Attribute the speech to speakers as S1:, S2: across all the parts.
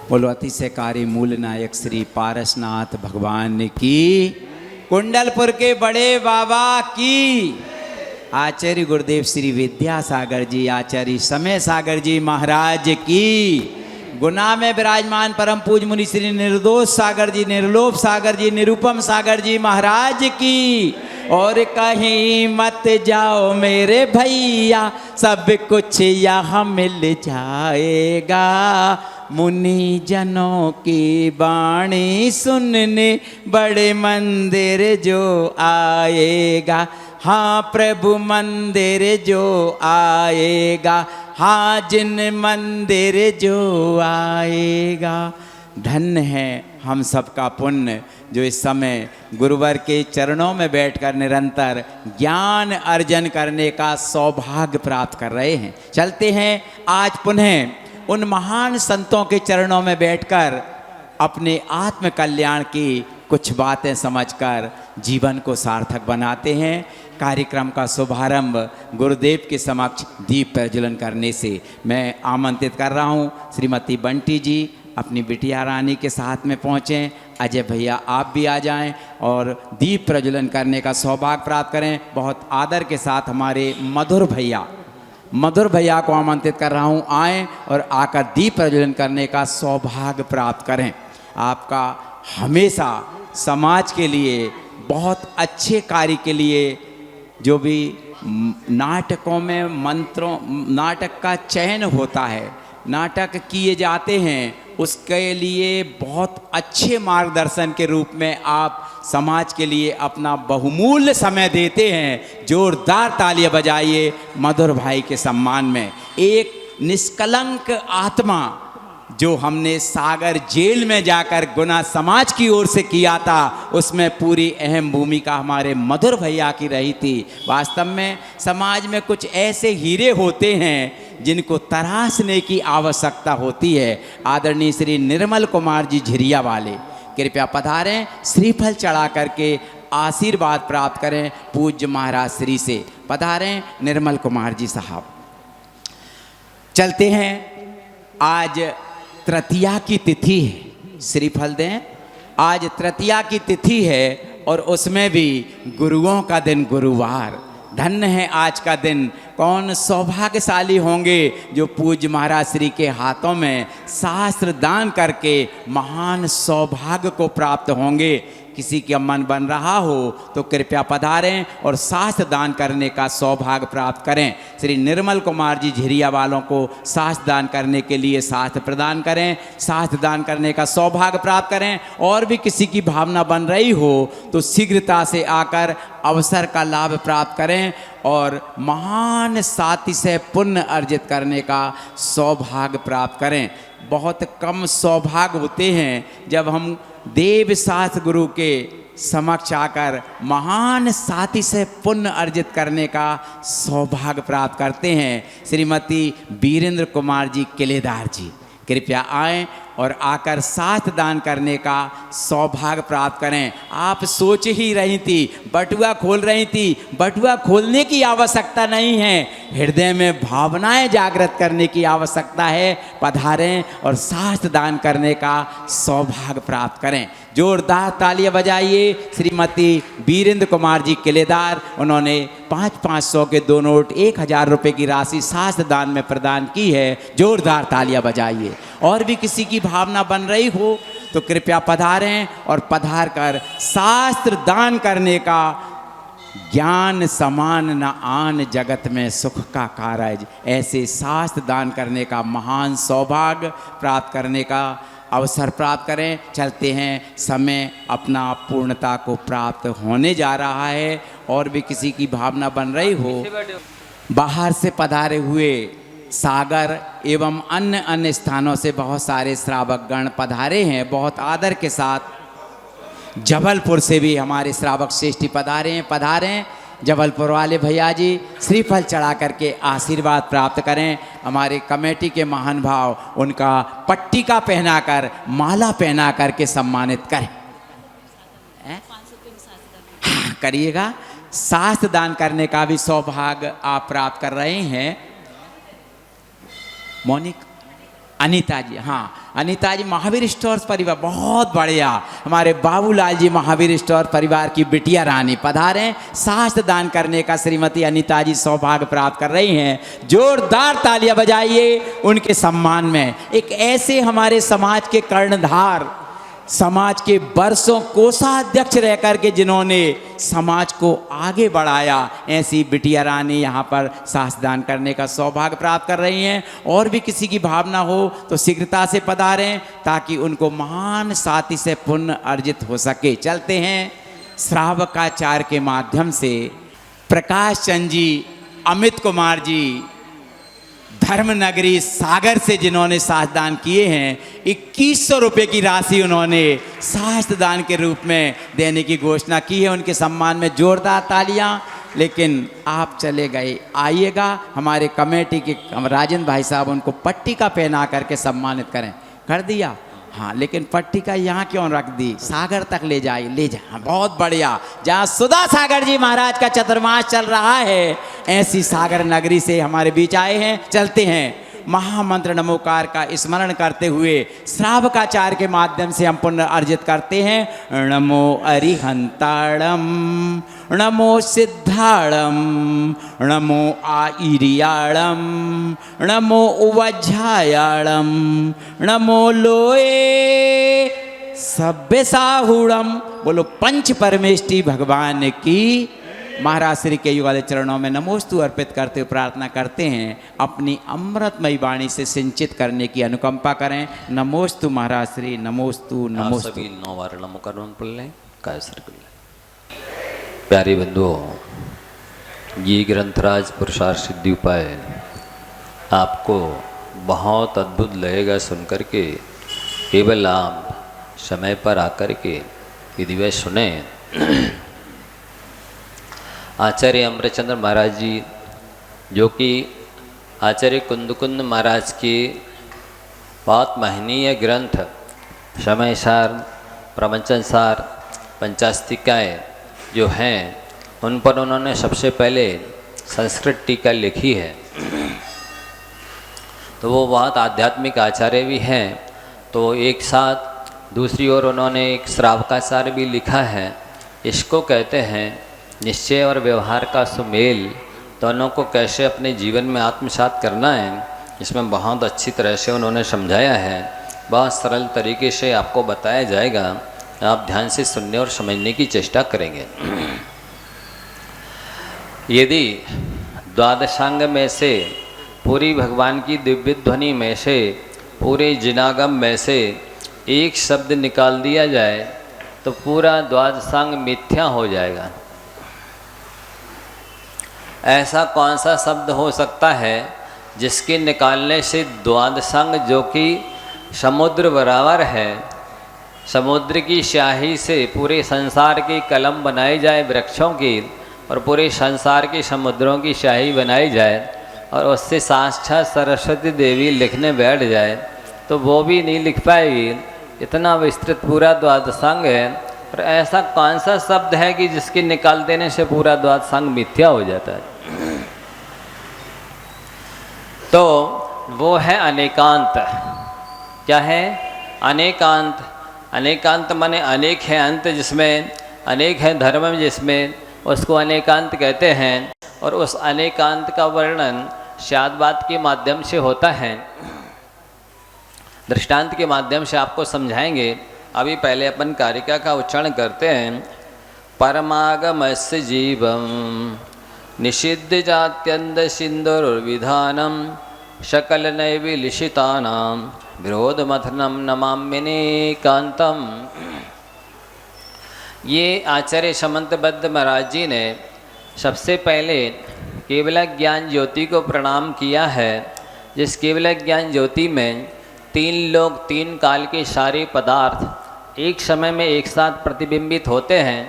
S1: बोलो अतिशयकारी मूल नायक श्री पारसनाथ भगवान की, कुंडलपुर के बड़े बाबा की, आचार्य गुरुदेव श्री विद्यासागर जी, आचार्य समय सागर जी महाराज की, गुना में विराजमान परम पूज मुनि श्री निर्दोष सागर जी, निर्लोभ सागर जी, निरुपम सागर जी महाराज की। और कहीं मत जाओ मेरे भैया, सब कुछ यहाँ मिल जाएगा, मुनि जनों की वाणी सुनने बड़े मंदिर जो आएगा। हाँ प्रभु मंदिर जो आएगा, हाँ जिन मंदिर जो आएगा। धन्य है हम सबका पुण्य जो इस समय गुरुवर के चरणों में बैठकर निरंतर ज्ञान अर्जन करने का सौभाग्य प्राप्त कर रहे हैं। चलते हैं आज पुनः उन महान संतों के चरणों में बैठकर अपने आत्म कल्याण की कुछ बातें समझकर जीवन को सार्थक बनाते हैं। कार्यक्रम का शुभारंभ गुरुदेव के समक्ष दीप प्रज्वलन करने से मैं आमंत्रित कर रहा हूं। श्रीमती बंटी जी अपनी बिटिया रानी के साथ में पहुँचें। अजय भैया आप भी आ जाएं और दीप प्रज्वलन करने का सौभाग्य प्राप्त करें। बहुत आदर के साथ हमारे मधुर भैया को आमंत्रित कर रहा हूं, आएँ और आकर दीप प्रज्वलन करने का सौभाग्य प्राप्त करें। आपका हमेशा समाज के लिए बहुत अच्छे कार्य के लिए जो भी नाटकों में नाटक का चयन होता है, नाटक किए जाते हैं, उसके लिए बहुत अच्छे मार्गदर्शन के रूप में आप समाज के लिए अपना बहुमूल्य समय देते हैं। जोरदार तालियां बजाइए मधुर भाई के सम्मान में। एक निष्कलंक आत्मा जो हमने सागर जेल में जाकर गुना समाज की ओर से किया था, उसमें पूरी अहम भूमिका हमारे मधुर भैया की रही थी। वास्तव में समाज में कुछ ऐसे हीरे होते हैं जिनको तराशने की आवश्यकता होती है। आदरणीय श्री निर्मल कुमार जी झिरिया वाले कृपया पधारें, श्रीफल चढ़ा करके आशीर्वाद प्राप्त करें पूज्य महाराज श्री से। पधारें निर्मल कुमार जी साहब। चलते हैं, आज तृतीया की तिथि है, श्रीफल दें। आज तृतीया की तिथि है और उसमें भी गुरुओं का दिन, गुरुवार। धन्य है आज का दिन। कौन सौभाग्यशाली होंगे जो पूज्य महाराज श्री के हाथों में शास्त्र दान करके महान सौभाग्य को प्राप्त होंगे। किसी का मन बन रहा हो तो कृपया पधारें और शास्त्र दान करने का सौभाग्य प्राप्त करें। श्री निर्मल कुमार जी झिरिया वालों को शास्त्र दान करने के लिए शास्त्र प्रदान करें, शास्त्र दान करने का सौभाग्य प्राप्त करें। और भी किसी की भावना बन रही हो तो शीघ्रता से आकर अवसर का लाभ प्राप्त करें और महान साथी से पुण्य अर्जित करने का सौभाग्य प्राप्त करें। बहुत कम सौभाग्य होते हैं जब हम देव शास्त्र गुरु के समक्ष आकर महान साथी से पुण्य अर्जित करने का सौभाग्य प्राप्त करते हैं। श्रीमती वीरेंद्र कुमार जी किलेदार जी कृपया आएं और आकर साथ दान करने का सौभाग्य प्राप्त करें। आप सोच ही रही थी, बटुआ खोल रही थी, बटुआ खोलने की आवश्यकता नहीं है, हृदय में भावनाएं जागृत करने की आवश्यकता है। पधारें और शास्त्र दान करने का सौभाग्य प्राप्त करें। जोरदार तालियां बजाइए श्रीमती वीरेंद्र कुमार जी किलेदार। उन्होंने 500 के 2 नोट 1000 रुपये की राशि शास्त्र दान में प्रदान की है। जोरदार तालियां बजाइए। और भी किसी की भावना बन रही हो तो कृपया पधारें और पधार कर शास्त्र दान करने का ज्ञान समान न आन जगत में सुख का कारज, ऐसे शास्त्र दान करने का महान सौभाग्य प्राप्त करने का अवसर प्राप्त करें। चलते हैं, समय अपना पूर्णता को प्राप्त होने जा रहा है। और भी किसी की भावना बन रही हो, बाहर से पधारे हुए सागर एवं अन्य स्थानों से बहुत सारे श्रावकगण पधारे हैं। बहुत आदर के साथ जबलपुर से भी हमारे श्रावक श्रेष्ठी पधारे हैं। पधारें जबलपुर वाले भैया जी, श्रीफल चढ़ा करके आशीर्वाद प्राप्त करें। हमारे कमेटी के महान भाव उनका पट्टिका पहनाकर, माला पहना करके सम्मानित करें। हाँ, करिएगा। शास्त्र दान करने का भी सौभाग्य आप प्राप्त कर रहे हैं। मौनिक अनीता जी, हाँ अनीता जी महावीर स्टोर्स परिवार, बहुत बढ़िया। हमारे बाबूलाल जी महावीर स्टोर परिवार की बिटिया रानी पधारे, शास्त्र दान करने का श्रीमती अनीता जी सौभाग्य प्राप्त कर रही हैं। जोरदार तालियां बजाइए उनके सम्मान में। एक ऐसे हमारे समाज के कर्णधार, समाज के वर्षों कोषाध्यक्ष रह करके जिन्होंने समाज को आगे बढ़ाया, ऐसी बिटिया रानी यहाँ पर शास्त्रदान करने का सौभाग्य प्राप्त कर रही हैं। और भी किसी की भावना हो तो शीघ्रता से पधारें ताकि उनको महान साथी से पुण्य अर्जित हो सके। चलते हैं श्रावकाचार के माध्यम से प्रकाश चंद जी, अमित कुमार जी, धर्मनगरी सागर से जिन्होंने शास्त्र दान किए हैं, 2100 रुपये की राशि उन्होंने शास्त्र दान के रूप में देने की घोषणा की है। उनके सम्मान में जोरदार तालियां। लेकिन आप चले गए, आइएगा हमारे कमेटी के राजेंद्र भाई साहब उनको पट्टी का पहना करके सम्मानित करें। कर दिया, हाँ, लेकिन पट्टी का यहाँ क्यों रख दी? सागर तक ले जाइए, ले जा, हाँ, बहुत बढ़िया। जहाँ सुधा सागर जी महाराज का चतुर्मास चल रहा है, ऐसी सागर नगरी से हमारे बीच आए हैं। चलते हैं महामंत्र नमोकार का स्मरण करते हुए श्रावकाचार के माध्यम से हम पुण्य अर्जित करते हैं। नमो अरिहंताणम, नमो सिद्धाणम, नमो आईरियाणम, नमो उवज्झायाणम, नमो लोए सभ्य साहुणम। बोलो पंच परमेष्टि भगवान की। महाराज श्री के युगाले चरणों में नमोस्तु अर्पित करते हुए प्रार्थना करते हैं अपनी अमृतमयी वाणी से सिंचित करने की अनुकंपा करें। नमोस्तु महाराज श्री, नमोस्तु नमोस्तु।
S2: सभी 9 बार नमो करुण पढ़ काय सर। प्यारे बंधुओं, ये ग्रंथराज पुरुषार्थ सिद्धि उपाय आपको बहुत अद्भुत लगेगा सुनकर के। केवल आप समय पर आकर के यदि वह सुने। आचार्य अमृतचंद्र महाराज जी, जो कि आचार्य कुंदकुंद महाराज के बहुत महनीय ग्रंथ समय सार, प्रवचन सार, पंचास्तिकाएँ जो हैं, उन पर उन्होंने सबसे पहले संस्कृत टीका लिखी है। तो वो बहुत आध्यात्मिक आचार्य भी हैं। तो एक साथ दूसरी ओर उन्होंने एक श्रावकाचार भी लिखा है। इसको कहते हैं निश्चय और व्यवहार का सुमेल, दोनों को कैसे अपने जीवन में आत्मसात करना है, इसमें बहुत अच्छी तरह से उन्होंने समझाया है। बहुत सरल तरीके से आपको बताया जाएगा, आप ध्यान से सुनने और समझने की चेष्टा करेंगे। यदि द्वादशांग में से, पूरी भगवान की दिव्य ध्वनि में से, पूरे जिनागम में से एक शब्द निकाल दिया जाए तो पूरा द्वादशांग मिथ्या हो जाएगा। ऐसा कौन सा शब्द हो सकता है जिसके निकालने से द्वादशांग, जो कि समुद्र बराबर है, समुद्र की स्याही से पूरे संसार की कलम बनाई जाए वृक्षों की, और पूरे संसार के समुद्रों की स्याही बनाई जाए और उससे साक्षात सरस्वती देवी लिखने बैठ जाए तो वो भी नहीं लिख पाएगी। इतना विस्तृत पूरा द्वादशांग है। और ऐसा कौन सा शब्द है कि जिसके निकाल देने से पूरा द्वादशांग मिथ्या हो जाता है? तो वो है अनेकांत। क्या है? अनेकांत। अनेकांत माने अनेक है अंत जिसमें, अनेक है धर्म जिसमें, उसको अनेकांत कहते हैं। और उस अनेकांत का वर्णन शादवाद के माध्यम से होता है। दृष्टांत के माध्यम से आपको समझाएंगे। अभी पहले अपन कारिका का उच्चारण करते हैं। परमागमस्य जीवम निषिद्ध जात्यंत सिंदुर्विधानम शकल नैविलिशितानां विरोधमथनम नमाम्यनेकांतम। ये आचार्य समंतबद्ध महाराज जी ने सबसे पहले केवल ज्ञान ज्योति को प्रणाम किया है। जिस केवल ज्ञान ज्योति में 3 लोग, 3 काल के सारे पदार्थ एक समय में एक साथ प्रतिबिंबित होते हैं,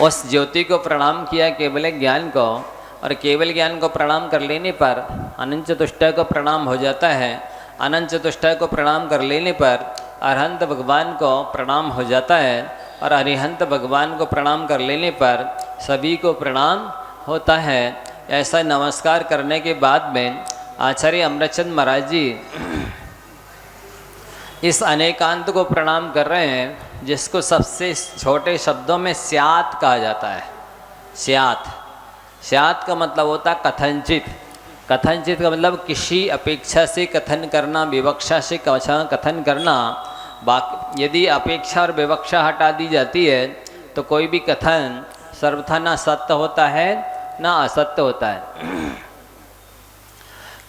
S2: उस ज्योति को प्रणाम किया केवल ज्ञान को। और केवल ज्ञान को प्रणाम कर लेने पर अनंत चतुष्टय को प्रणाम हो जाता है। अनंत चतुष्टय को प्रणाम कर लेने पर अरहंत भगवान को प्रणाम हो जाता है। और अरिहंत भगवान को प्रणाम कर लेने पर सभी को प्रणाम होता है। ऐसा नमस्कार करने के बाद में आचार्य अमृतचंद महाराज जी इस अनेकांत को प्रणाम कर रहे हैं, जिसको सबसे छोटे शब्दों में स्यात कहा जाता है। स्यात, स्यात का मतलब होता है कथनचित। कथनचित का मतलब किसी अपेक्षा से कथन करना, विवक्षा से कथन करना। बाकी यदि अपेक्षा और विवक्षा हटा दी जाती है तो कोई भी कथन सर्वथा ना सत्य होता है ना असत्य होता है।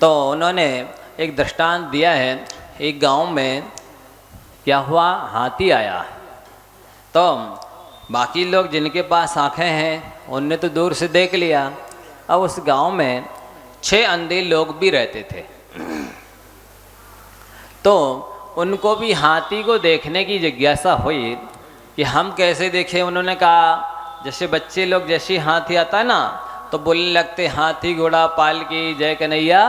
S2: तो उन्होंने एक दृष्टांत दिया है। एक गांव में क्या हुआ, हाथी आया। तो बाकी लोग जिनके पास आंखें हैं उनने तो दूर से देख लिया। अब उस गांव में 6 अंधे लोग भी रहते थे। तो उनको भी हाथी को देखने की जिज्ञासा हुई कि हम कैसे देखें। उन्होंने कहा, जैसे बच्चे लोग जैसे हाथी आता है ना तो बोलने लगते, हाथी घोड़ा पाल की जय कन्हैया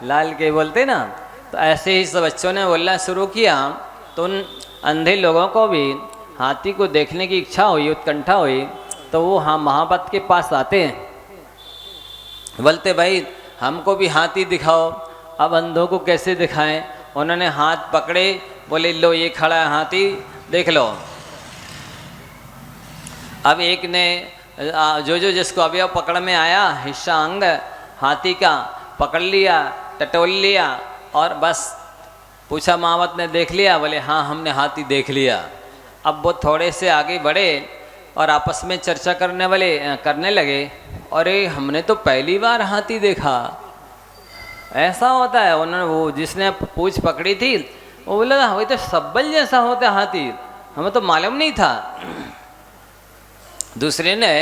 S2: लाल के, बोलते ना। तो ऐसे ही सब बच्चों ने बोलना शुरू किया। तो उन अंधे लोगों को भी हाथी को देखने की इच्छा हुई, उत्कंठा हुई। तो वो महापत के पास आते हैं, बोलते भाई हमको भी हाथी दिखाओ। अब अंधों को कैसे दिखाएं। उन्होंने हाथ पकड़े, बोले लो ये खड़ा है हाथी, देख लो। अब एक ने जो जिसको अवयव पकड़ में आया, हिस्सा अंग हाथी का पकड़ लिया, टटोल लिया और बस पूछा, महावत ने देख लिया? बोले हाँ हमने हाथी देख लिया। अब वो थोड़े से आगे बढ़े और आपस में चर्चा करने लगे, अरे हमने तो पहली बार हाथी देखा। ऐसा होता है। उन्होंने वो जिसने पूछ पकड़ी थी वो बोला वही तो सब्बल जैसा होता है हाथी, हमें तो मालूम नहीं था। दूसरे ने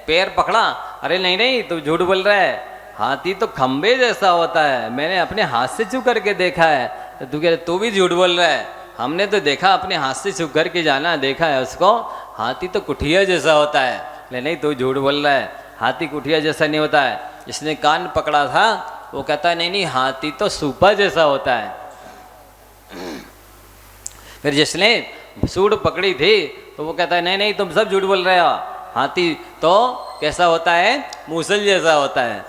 S2: पैर पकड़ा, अरे नहीं नहीं तू झूठ बोल रहा है, हाथी तो खंबे जैसा होता है, मैंने अपने हाथ से छू करके देखा है। तो तू कह रहा तू भी झूठ बोल रहा है, हमने तो देखा अपने हाथ से छू करके जाना देखा है उसको, हाथी तो कुठिया जैसा होता है। ले नहीं तू झूठ बोल रहा है, हाथी कुठिया जैसा नहीं होता है। जिसने कान पकड़ा था वो कहता है नहीं नहीं हाथी तो सूपा जैसा होता है। फिर जिसने सूढ़ पकड़ी थी तो वो कहता है नहीं नहीं तुम सब झूठ बोल रहे हो, हाथी तो कैसा होता है, मूसल जैसा होता है।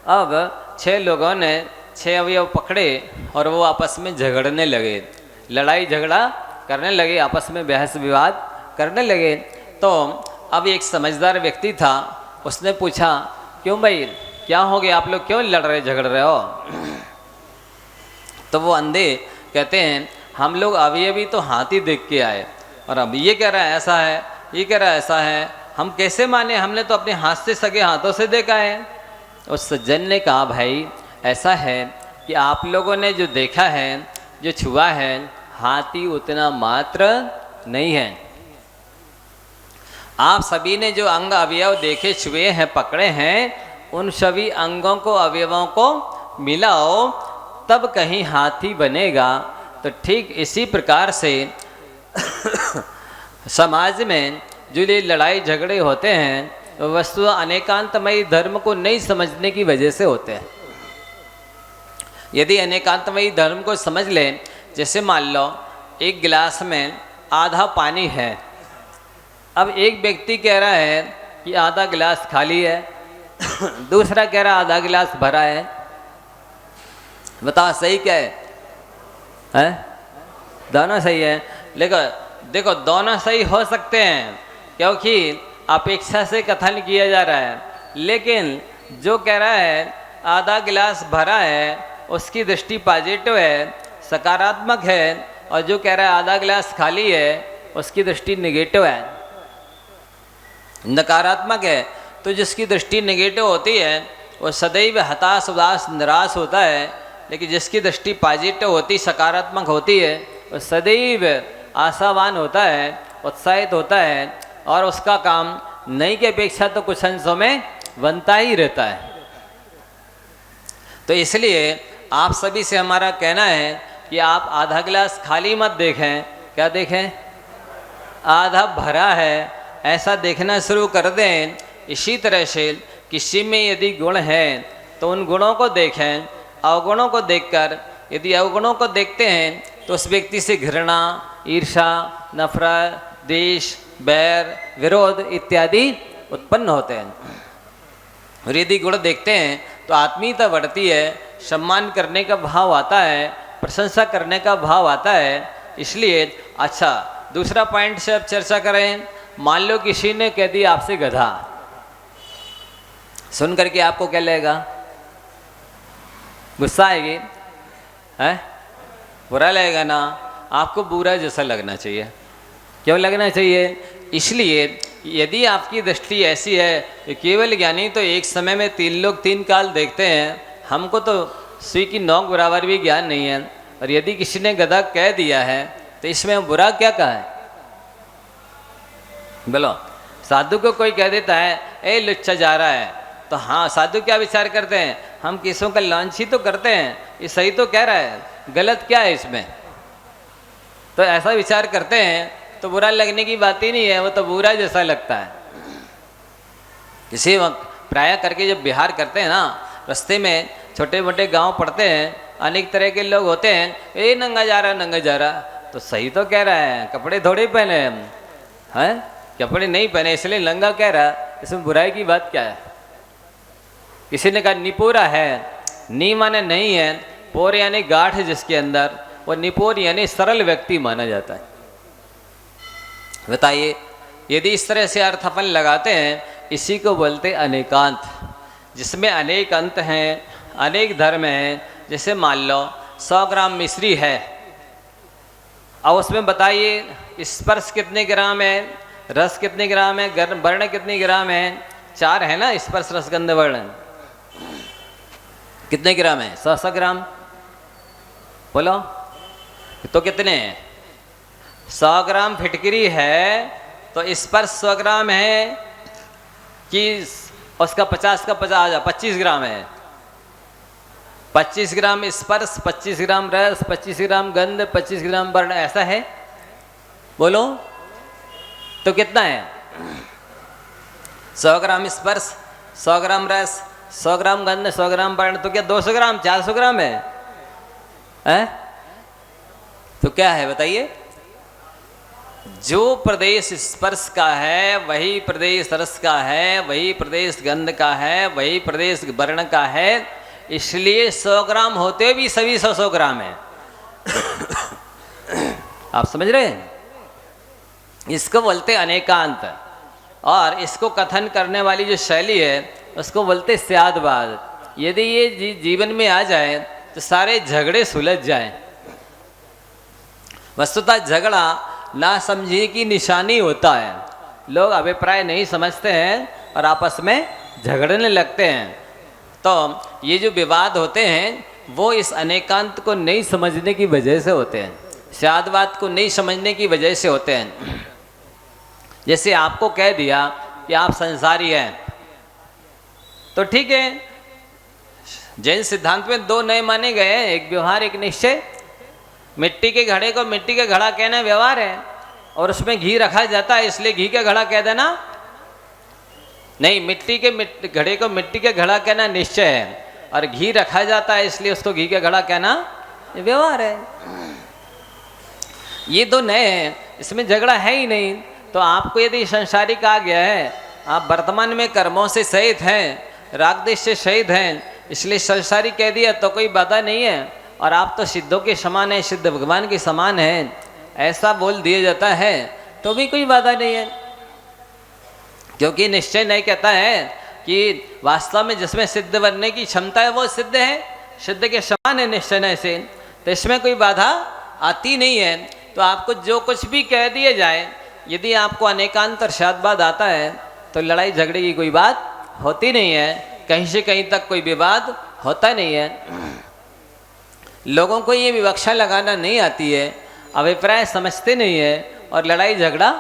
S2: अब 6 लोगों ने 6 अवयव पकड़े और वो आपस में झगड़ने लगे, लड़ाई झगड़ा करने लगे, आपस में बहस विवाद करने लगे। तो अब एक समझदार व्यक्ति था, उसने पूछा क्यों भाई क्या हो गया, आप लोग क्यों लड़ रहे झगड़ रहे हो। तो वो अंधे कहते हैं हम लोग अभी तो हाथी देख के आए और अब ये कह रहा है ऐसा है, ये कह रहा है ऐसा है, हम कैसे माने, हमने तो अपने हाथ से सगे हाथों से देखा है। उस सज्जन ने कहा भाई ऐसा है कि आप लोगों ने जो देखा है, जो छुआ है, हाथी उतना मात्र नहीं है। आप सभी ने जो अंग अवयव देखे, छुए हैं, पकड़े हैं, उन सभी अंगों को अवयवों को मिलाओ तब कहीं हाथी बनेगा। तो ठीक इसी प्रकार से समाज में जो ये लड़ाई झगड़े होते हैं वस्तु अनेकांतमयी धर्म को नहीं समझने की वजह से होते हैं। यदि अनेकांतमयी धर्म को समझ लें, जैसे मान लो एक गिलास में आधा पानी है, अब एक व्यक्ति कह रहा है कि आधा गिलास खाली है, दूसरा कह रहा है आधा गिलास भरा है, बताओ सही क्या है? दोनों सही है। लेकिन देखो दोनों सही हो सकते हैं क्योंकि अपेक्षा से कथन किया जा रहा है, लेकिन जो कह रहा है आधा गिलास भरा है उसकी दृष्टि पॉजिटिव है, सकारात्मक है, और जो कह रहा है आधा गिलास खाली है उसकी दृष्टि नेगेटिव है, नकारात्मक है। तो जिसकी दृष्टि नेगेटिव होती है वो सदैव हताश, उदास, निराश होता है, लेकिन जिसकी दृष्टि पॉजिटिव होती, सकारात्मक होती है, वो सदैव आशावान होता है, उत्साहित होता है, और उसका काम नहीं की अपेक्षा तो कुछ अंशों में बनता ही रहता है। तो इसलिए आप सभी से हमारा कहना है कि आप आधा गिलास खाली मत देखें, क्या देखें, आधा भरा है, ऐसा देखना शुरू कर दें। इसी तरह से किसी में यदि गुण है तो उन गुणों को देखें, अवगुणों को देखकर यदि अवगुणों को देखते हैं तो उस व्यक्ति से घृणा, ईर्ष्या, नफरत, द्वेष, बैर, विरोध इत्यादि उत्पन्न होते हैं। और यदि गुण देखते हैं तो आत्मीयता बढ़ती है, सम्मान करने का भाव आता है, प्रशंसा करने का भाव आता है। इसलिए अच्छा, दूसरा पॉइंट से अब चर्चा करें। मान लो किसी ने कह दिया आपसे गधा, सुन करके आपको क्या लगेगा? गुस्सा आएगी, है? बुरा लगेगा ना? आपको बुरा जैसा लगना चाहिए। क्यों लगना चाहिए? इसलिए यदि आपकी दृष्टि ऐसी है कि केवल ज्ञानी तो एक समय में 3 लोग 3 काल देखते हैं, हमको तो सुई की नोक बराबर भी ज्ञान नहीं है, और यदि किसी ने गधा कह दिया है तो इसमें बुरा क्या कहा है? बोलो, साधु को कोई कह देता है ए लुच्चा जा रहा है, तो हाँ, साधु क्या विचार करते हैं? हम किसों का लॉन्च ही तो करते हैं, ये सही तो कह रहा है, गलत क्या है इसमें? तो ऐसा विचार करते हैं तो बुरा लगने की बात ही नहीं है, वो तो बुरा जैसा लगता है। किसी वक्त प्राय करके जब बिहार करते हैं ना, रास्ते में छोटे मोटे गांव पड़ते हैं, अनेक तरह के लोग होते हैं, ए नंगा जा रहा नंगा जा रहा, तो सही तो कह रहा है, कपड़े थोड़े पहने हैं, कपड़े नहीं पहने इसलिए नंगा कह रहा, इसमें बुराई की बात क्या है? किसी ने कहा निपोरा है, नी माने नहीं है, पोर यानी गाढ़ है जिसके अंदर, वो निपोर यानी सरल व्यक्ति माना जाता है। बताइए, यदि इस तरह से अर्थ अपन लगाते हैं, इसी को बोलते अनेकांत, जिसमें अनेक अंत हैं, अनेक धर्म हैं। जैसे मान लो 100 ग्राम मिश्री है, अब उसमें बताइए स्पर्श कितने ग्राम है, रस कितने ग्राम है, वर्ण कितने ग्राम है? 4 है ना, स्पर्श रस गंध वर्ण। कितने ग्राम है? 100 ग्राम। बोलो तो कितने हैं? 100 ग्राम फिटकरी है तो स्पर्श 100 ग्राम है कि उसका 50 का 50 25 ग्राम है। 25 ग्राम स्पर्श, 25 ग्राम रस, 25 ग्राम गंध, 25 ग्राम वर्ण, ऐसा है? बोलो तो कितना है? 100 ग्राम स्पर्श, 100 ग्राम रस, 100 ग्राम गंध, 100 ग्राम वर्ण, तो क्या 200 ग्राम 400 ग्राम है? तो क्या है बताइए? जो प्रदेश स्पर्श का है वही प्रदेश रस का है, वही प्रदेश गंध का है, वही प्रदेश वर्ण का है, इसलिए 100 ग्राम होते भी सभी 100 ग्राम है। आप समझ रहे हैं? इसको बोलते अनेकांत, और इसको कथन करने वाली जो शैली है उसको बोलते स्यादवाद। यदि ये जीवन में आ जाए तो सारे झगड़े सुलझ जाएं। वस्तुतः झगड़ा ना समझने की निशानी होता है। लोग अभिप्राय नहीं समझते हैं और आपस में झगड़ने लगते हैं। तो ये जो विवाद होते हैं वो इस अनेकांत को नहीं समझने की वजह से होते हैं, स्यादवाद को नहीं समझने की वजह से होते हैं। जैसे आपको कह दिया कि आप संसारी हैं, तो ठीक है, जैन सिद्धांत में 2 नए माने गए हैं, एक व्यवहार एक निश्चय। मिट्टी के घड़े को मिट्टी का घड़ा कहना व्यवहार है, और उसमें घी रखा जाता है इसलिए घी का घड़ा कह देना नहीं। मिट्टी के घड़े को मिट्टी का घड़ा कहना निश्चय है, और घी रखा जाता है इसलिए उसको घी का घड़ा कहना व्यवहार है। ये 2 नए हैं, इसमें झगड़ा है ही नहीं। तो आपको यदि संसारी कहा गया है, आप वर्तमान में कर्मों से सहित हैं, राग देश से सहित हैं, इसलिए संसारी कह दिया तो कोई बाधा नहीं है, और आप तो सिद्धों के समान हैं, सिद्ध भगवान के समान हैं, ऐसा बोल दिया जाता है तो भी कोई बाधा नहीं है। क्योंकि निश्चय नहीं कहता है कि वास्तव में जिसमें सिद्ध बनने की क्षमता है वो सिद्ध है, सिद्ध के समान है निश्चय नहीं से, तो इसमें कोई बाधा आती नहीं है। तो आपको जो कुछ भी कह दिया जाए, यदि आपको अनेकांत और शादवाद आता है तो लड़ाई झगड़े की कोई बात होती नहीं है, कहीं से कहीं तक कोई विवाद होता नहीं है। लोगों को ये विवक्षा लगाना नहीं आती है, अभिप्राय समझते नहीं है और लड़ाई झगड़ा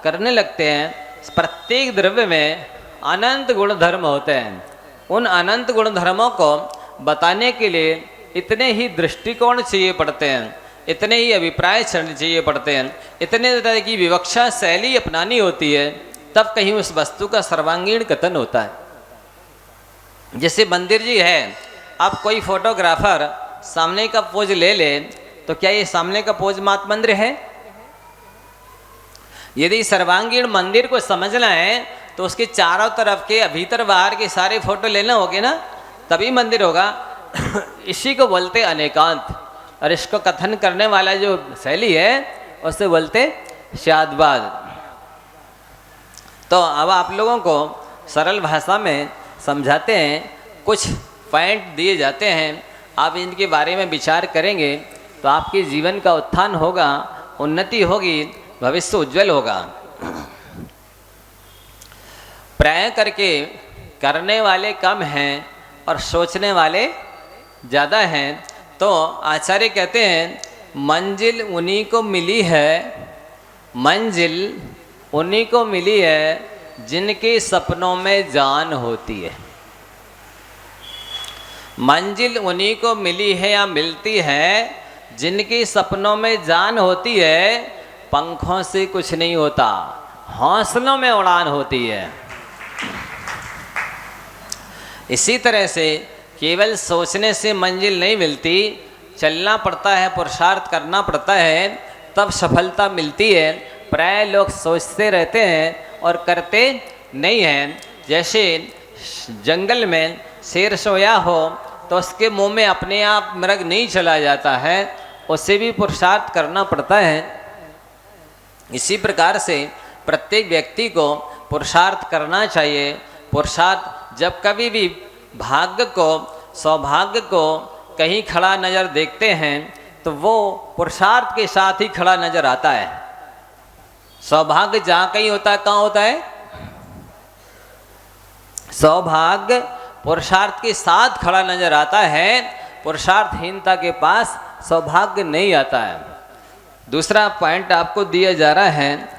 S2: करने लगते हैं। प्रत्येक द्रव्य में अनंत गुण धर्म होते हैं। उन अनंत गुण धर्मों को बताने के लिए इतने ही दृष्टिकोण चाहिए पड़ते हैं, इतने ही अभिप्राय चाहिए पड़ते हैं, इतने तरह की विवक्षा शैली अपनानी होती है, तब कहीं उस वस्तु का सर्वांगीण कथन होता है। जैसे मंदिर जी है, अब कोई फोटोग्राफर सामने का पोज ले ले तो क्या ये सामने का पोज मात मंदिर है? यदि सर्वांगीण मंदिर को समझना है तो उसके चारों तरफ के भीतर बाहर के सारे फोटो लेना होंगे ना, तभी मंदिर होगा। इसी को बोलते अनेकांत, और इसको कथन करने वाला जो शैली है उसे बोलते शादवाद। तो अब आप लोगों को सरल भाषा में समझाते हैं, कुछ पॉइंट दिए जाते हैं, आप इनके बारे में विचार करेंगे तो आपके जीवन का उत्थान होगा, उन्नति होगी, भविष्य उज्जवल होगा। प्राय करके करने वाले कम हैं और सोचने वाले ज़्यादा हैं। तो आचार्य कहते हैं मंजिल उन्हीं को मिली है, मंजिल उन्हीं को मिली है जिनके सपनों में जान होती है। मंजिल उन्हीं को मिली है या मिलती है जिनकी सपनों में जान होती है। पंखों से कुछ नहीं होता, हौसलों में उड़ान होती है। इसी तरह से केवल सोचने से मंजिल नहीं मिलती, चलना पड़ता है, पुरुषार्थ करना पड़ता है, तब सफलता मिलती है। प्राय लोग सोचते रहते हैं और करते नहीं हैं। जैसे जंगल में शेर सोया हो तो उसके मुंह में अपने आप मृग नहीं चला जाता है, उसे भी पुरुषार्थ करना पड़ता है। इसी प्रकार से प्रत्येक व्यक्ति को पुरुषार्थ करना चाहिए। पुरुषार्थ जब कभी भी भाग्य को, सौभाग्य को कहीं खड़ा नज़र देखते हैं तो वो पुरुषार्थ के साथ ही खड़ा नज़र आता है। सौभाग्य जहाँ कहीं होता है, कहाँ होता है? सौभाग्य पुरुषार्थ के साथ खड़ा नज़र आता है, पुरुषार्थहीनता के पास सौभाग्य नहीं आता है। दूसरा पॉइंट आपको दिया जा रहा है,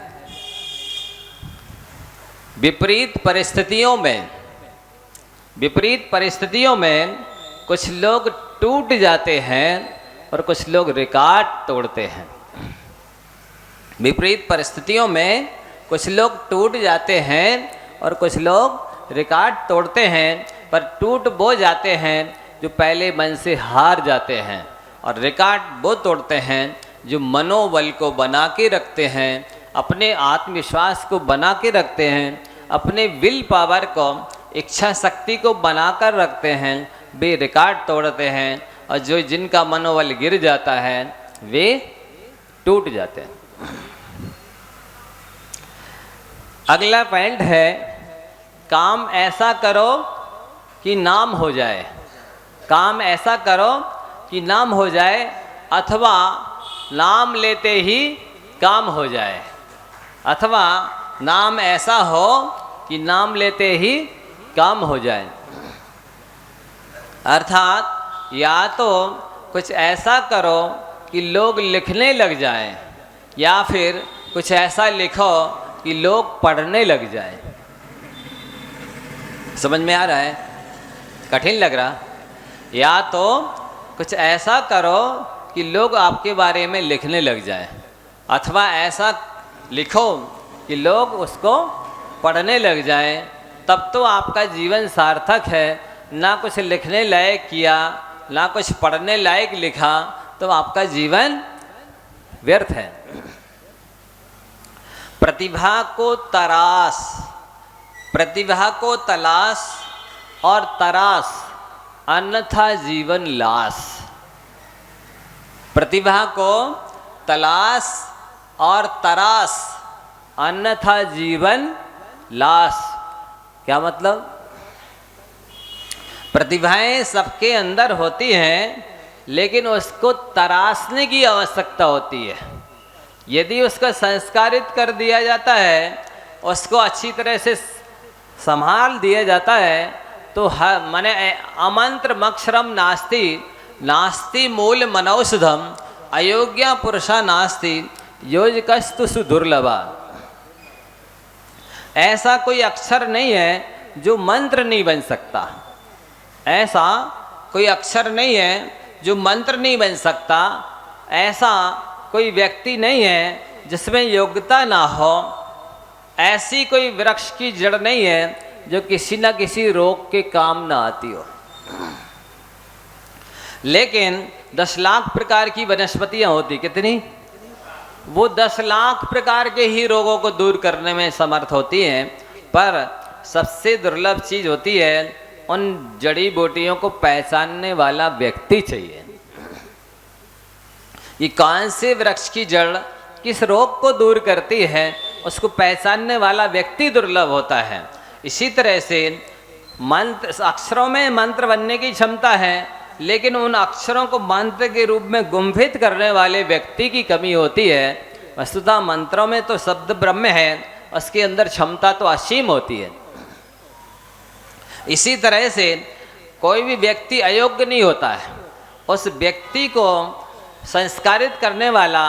S2: विपरीत परिस्थितियों में कुछ लोग टूट जाते हैं और कुछ लोग रिकॉर्ड तोड़ते हैं। विपरीत परिस्थितियों में कुछ लोग टूट जाते हैं और कुछ लोग रिकॉर्ड तोड़ते हैं। पर टूट वो जाते हैं जो पहले मन से हार जाते हैं, और रिकॉर्ड वो तोड़ते हैं जो मनोबल को बना के रखते हैं, अपने आत्मविश्वास को बना के रखते हैं, अपने विल पावर को, इच्छा शक्ति को बनाकर रखते हैं। वे रिकॉर्ड तोड़ते हैं, और जो जिनका मनोबल गिर जाता है वे टूट जाते हैं। अगला पॉइंट है, काम ऐसा करो कि नाम हो जाए। काम ऐसा करो कि नाम हो जाए, अथवा नाम लेते ही काम हो जाए। अथवा नाम ऐसा हो कि नाम लेते ही काम हो जाए। अर्थात या तो कुछ ऐसा करो कि लोग लिखने लग जाएं, या फिर कुछ ऐसा लिखो कि लोग पढ़ने लग जाएं। समझ में आ रहा है? कठिन लग रहा? या तो कुछ ऐसा करो कि लोग आपके बारे में लिखने लग जाएं, अथवा ऐसा लिखो कि लोग उसको पढ़ने लग जाएं। तब तो आपका जीवन सार्थक है। ना कुछ लिखने लायक किया, ना कुछ पढ़ने लायक लिखा, तो आपका जीवन व्यर्थ है। प्रतिभा को तलाश और तराश, अन्यथा जीवन लाश। प्रतिभा को तलाश और तराश, अन्यथा जीवन लाश। क्या मतलब? प्रतिभाएं सबके अंदर होती हैं, लेकिन उसको तराशने की आवश्यकता होती है। यदि उसको संस्कारित कर दिया जाता है, उसको अच्छी तरह से संभाल दिया जाता है, तो माने अमंत्र मक्षरम नास्ति, नास्ति मूल मनौषधम, अयोग्य पुरुषा नास्ति, योजकस्तु सुदुर्लभा। ऐसा कोई अक्षर नहीं है जो मंत्र नहीं बन सकता। ऐसा कोई अक्षर नहीं है जो मंत्र नहीं बन सकता। ऐसा कोई व्यक्ति नहीं है जिसमें योग्यता ना हो। ऐसी कोई वृक्ष की जड़ नहीं है जो किसी न किसी रोग के काम ना आती हो। लेकिन 10 लाख प्रकार की वनस्पतियां होती, कितनी? वो 10 लाख प्रकार के ही रोगों को दूर करने में समर्थ होती हैं। पर सबसे दुर्लभ चीज़ होती है उन जड़ी बूटियों को पहचानने वाला व्यक्ति चाहिए। ये कौन से वृक्ष की जड़ किस रोग को दूर करती है, उसको पहचानने वाला व्यक्ति दुर्लभ होता है। इसी तरह से मंत्र, अक्षरों में मंत्र बनने की क्षमता है, लेकिन उन अक्षरों को मंत्र के रूप में गुंफित करने वाले व्यक्ति की कमी होती है। वस्तुतः मंत्रों में तो शब्द ब्रह्म है, उसके अंदर क्षमता तो असीम होती है। इसी तरह से कोई भी व्यक्ति अयोग्य नहीं होता है, उस व्यक्ति को संस्कारित करने वाला,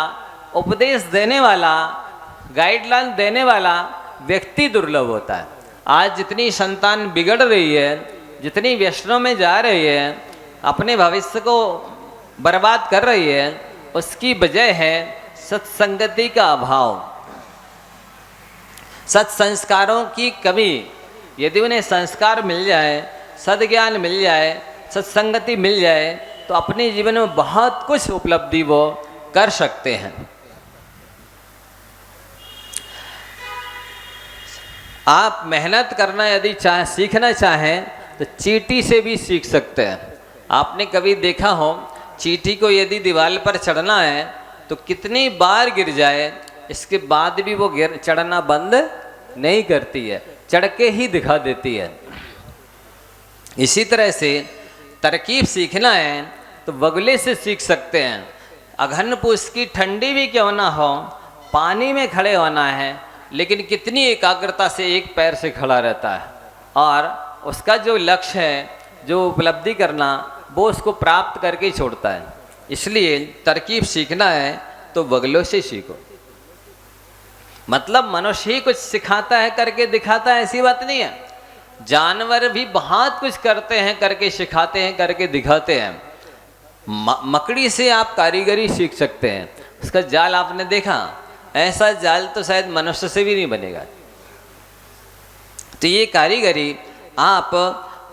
S2: उपदेश देने वाला, गाइडलाइन देने वाला व्यक्ति दुर्लभ होता है। आज जितनी संतान बिगड़ रही है, जितनी व्यसनों में जा रही है, अपने भविष्य को बर्बाद कर रही है, उसकी वजह है सत्संगति का अभाव, सत्संस्कारों की कमी। यदि उन्हें संस्कार मिल जाए, सद्ज्ञान मिल जाए, सत्संगति मिल जाए, तो अपने जीवन में बहुत कुछ उपलब्धि वो कर सकते हैं। आप मेहनत करना यदि सीखना चाहें तो चींटी से भी सीख सकते हैं। आपने कभी देखा हो, चींटी को यदि दीवार पर चढ़ना है तो कितनी बार गिर जाए, इसके बाद भी वो चढ़ना बंद नहीं करती है, चढ़ के ही दिखा देती है। इसी तरह से तरकीब सीखना है तो बगुले से सीख सकते हैं। अघन पूस की ठंडी भी क्यों ना हो, पानी में खड़े होना है, लेकिन कितनी एकाग्रता से एक पैर से खड़ा रहता है और उसका जो लक्ष्य है, जो उपलब्धि करना, वो उसको प्राप्त करके छोड़ता है। इसलिए तरकीब सीखना है तो बगलों से सीखो। मतलब मनुष्य ही कुछ सिखाता है, करके दिखाता है, ऐसी बात नहीं है। जानवर भी बहुत कुछ करते हैं, करके सिखाते हैं, करके दिखाते हैं। मकड़ी से आप कारीगरी सीख सकते हैं। उसका जाल आपने देखा, ऐसा जाल तो शायद मनुष्य से भी नहीं बनेगा। तो ये कारीगरी आप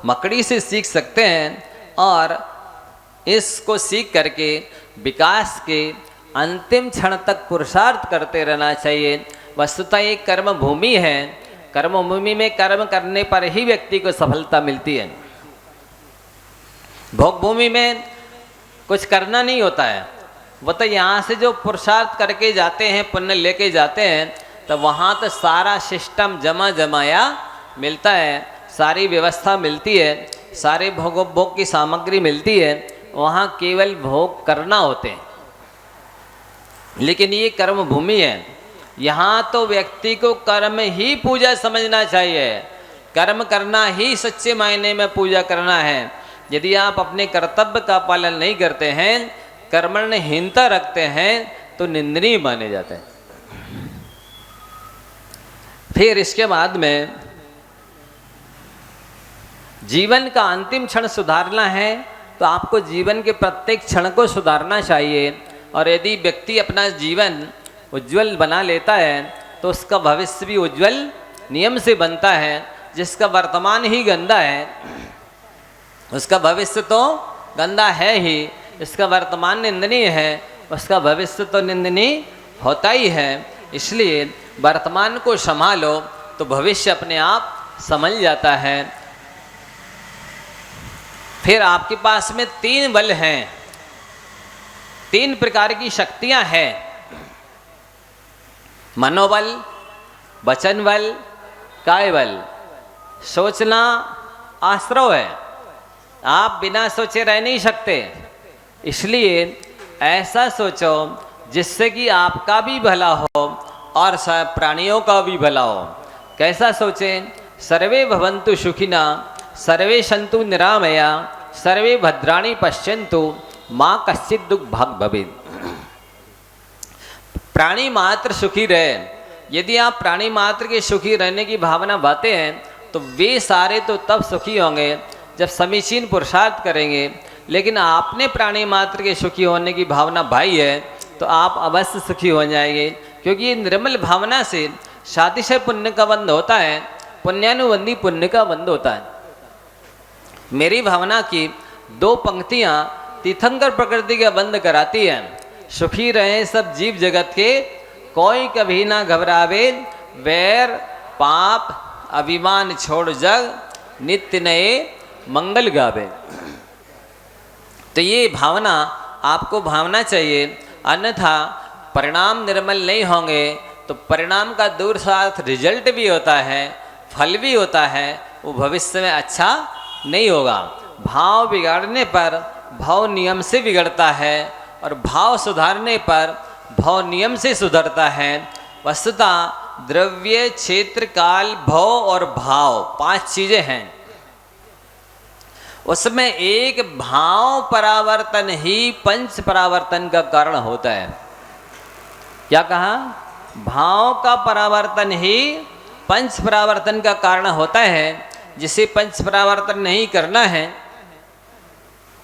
S2: मकड़ी से सीख सकते हैं और इसको सीख करके विकास के अंतिम क्षण तक पुरुषार्थ करते रहना चाहिए। वस्तुतः ये कर्म भूमि है, कर्म भूमि में कर्म करने पर ही व्यक्ति को सफलता मिलती है। भोग भूमि में कुछ करना नहीं होता है, वो तो यहाँ से जो पुरुषार्थ करके जाते हैं, पुण्य लेके जाते हैं, तो वहाँ तो सारा सिस्टम जमाया मिलता है, सारी व्यवस्था मिलती है, सारे भोग की सामग्री मिलती है, वहाँ केवल भोग करना होते हैं। लेकिन ये कर्म भूमि है, यहाँ तो व्यक्ति को कर्म ही पूजा समझना चाहिए। कर्म करना ही सच्चे मायने में पूजा करना है। यदि आप अपने कर्तव्य का पालन नहीं करते हैं, कर्मण्यहीनता रखते हैं, तो निंदनीय माने जाते हैं। फिर इसके बाद में जीवन का अंतिम क्षण सुधारना है, तो आपको जीवन के प्रत्येक क्षण को सुधारना चाहिए। और यदि व्यक्ति अपना जीवन उज्जवल बना लेता है तो उसका भविष्य भी उज्जवल नियम से बनता है। जिसका वर्तमान ही गंदा है, उसका भविष्य तो गंदा है ही। इसका वर्तमान निंदनीय है, उसका भविष्य तो निंदनीय होता ही है। इसलिए वर्तमान को संभालो तो भविष्य अपने आप संभल जाता है। फिर आपके पास में 3 बल हैं, 3 प्रकार की शक्तियां हैं। मनोबल, वचन बल, काय बल। सोचना आश्रव है, आप बिना सोचे रह नहीं सकते। इसलिए ऐसा सोचो जिससे कि आपका भी भला हो और प्राणियों का भी भला हो। कैसा सोचें? सर्वे भवन्तु सुखिना, सर्वे सन्तु निरामया, सर्वे भद्राणि पश्यन्तु, माँ कश्चित् दुख भाग भवेत्। प्राणी मात्र सुखी रहे। यदि आप प्राणी मात्र के सुखी रहने की भावना बाते हैं तो वे सारे तो तब सुखी होंगे जब समीचीन पुरुषार्थ करेंगे। लेकिन आपने प्राणी मात्र के सुखी होने की भावना भाई है तो आप अवश्य सुखी हो जाएंगे, क्योंकि ये निर्मल भावना से सातिशय पुण्य का बंध होता है, पुण्यानुबंधी पुण्य का बंध होता है। मेरी भावना की 2 पंक्तियाँ तीर्थंकर प्रकृति का बंद कराती हैं। सुखी रहे सब जीव जगत के, कोई कभी ना घबरावे, वैर पाप अभिमान छोड़ जग, नित्य नए मंगल गावे। तो ये भावना आपको भावना चाहिए, अन्यथा परिणाम निर्मल नहीं होंगे तो परिणाम का दूर साथ रिजल्ट भी होता है, फल भी होता है, वो भविष्य में अच्छा नहीं होगा। भाव बिगाड़ने पर भाव नियम से बिगड़ता है और भाव सुधारने पर भाव नियम से सुधरता है। वस्तुतः द्रव्य, क्षेत्र, काल, भव और भाव 5 चीजें हैं। उसमें एक भाव परावर्तन ही पंच परावर्तन का कारण होता है। क्या कहा? भाव का परावर्तन ही पंच परावर्तन का कारण होता है। जिसे पंच परावर्तन नहीं करना है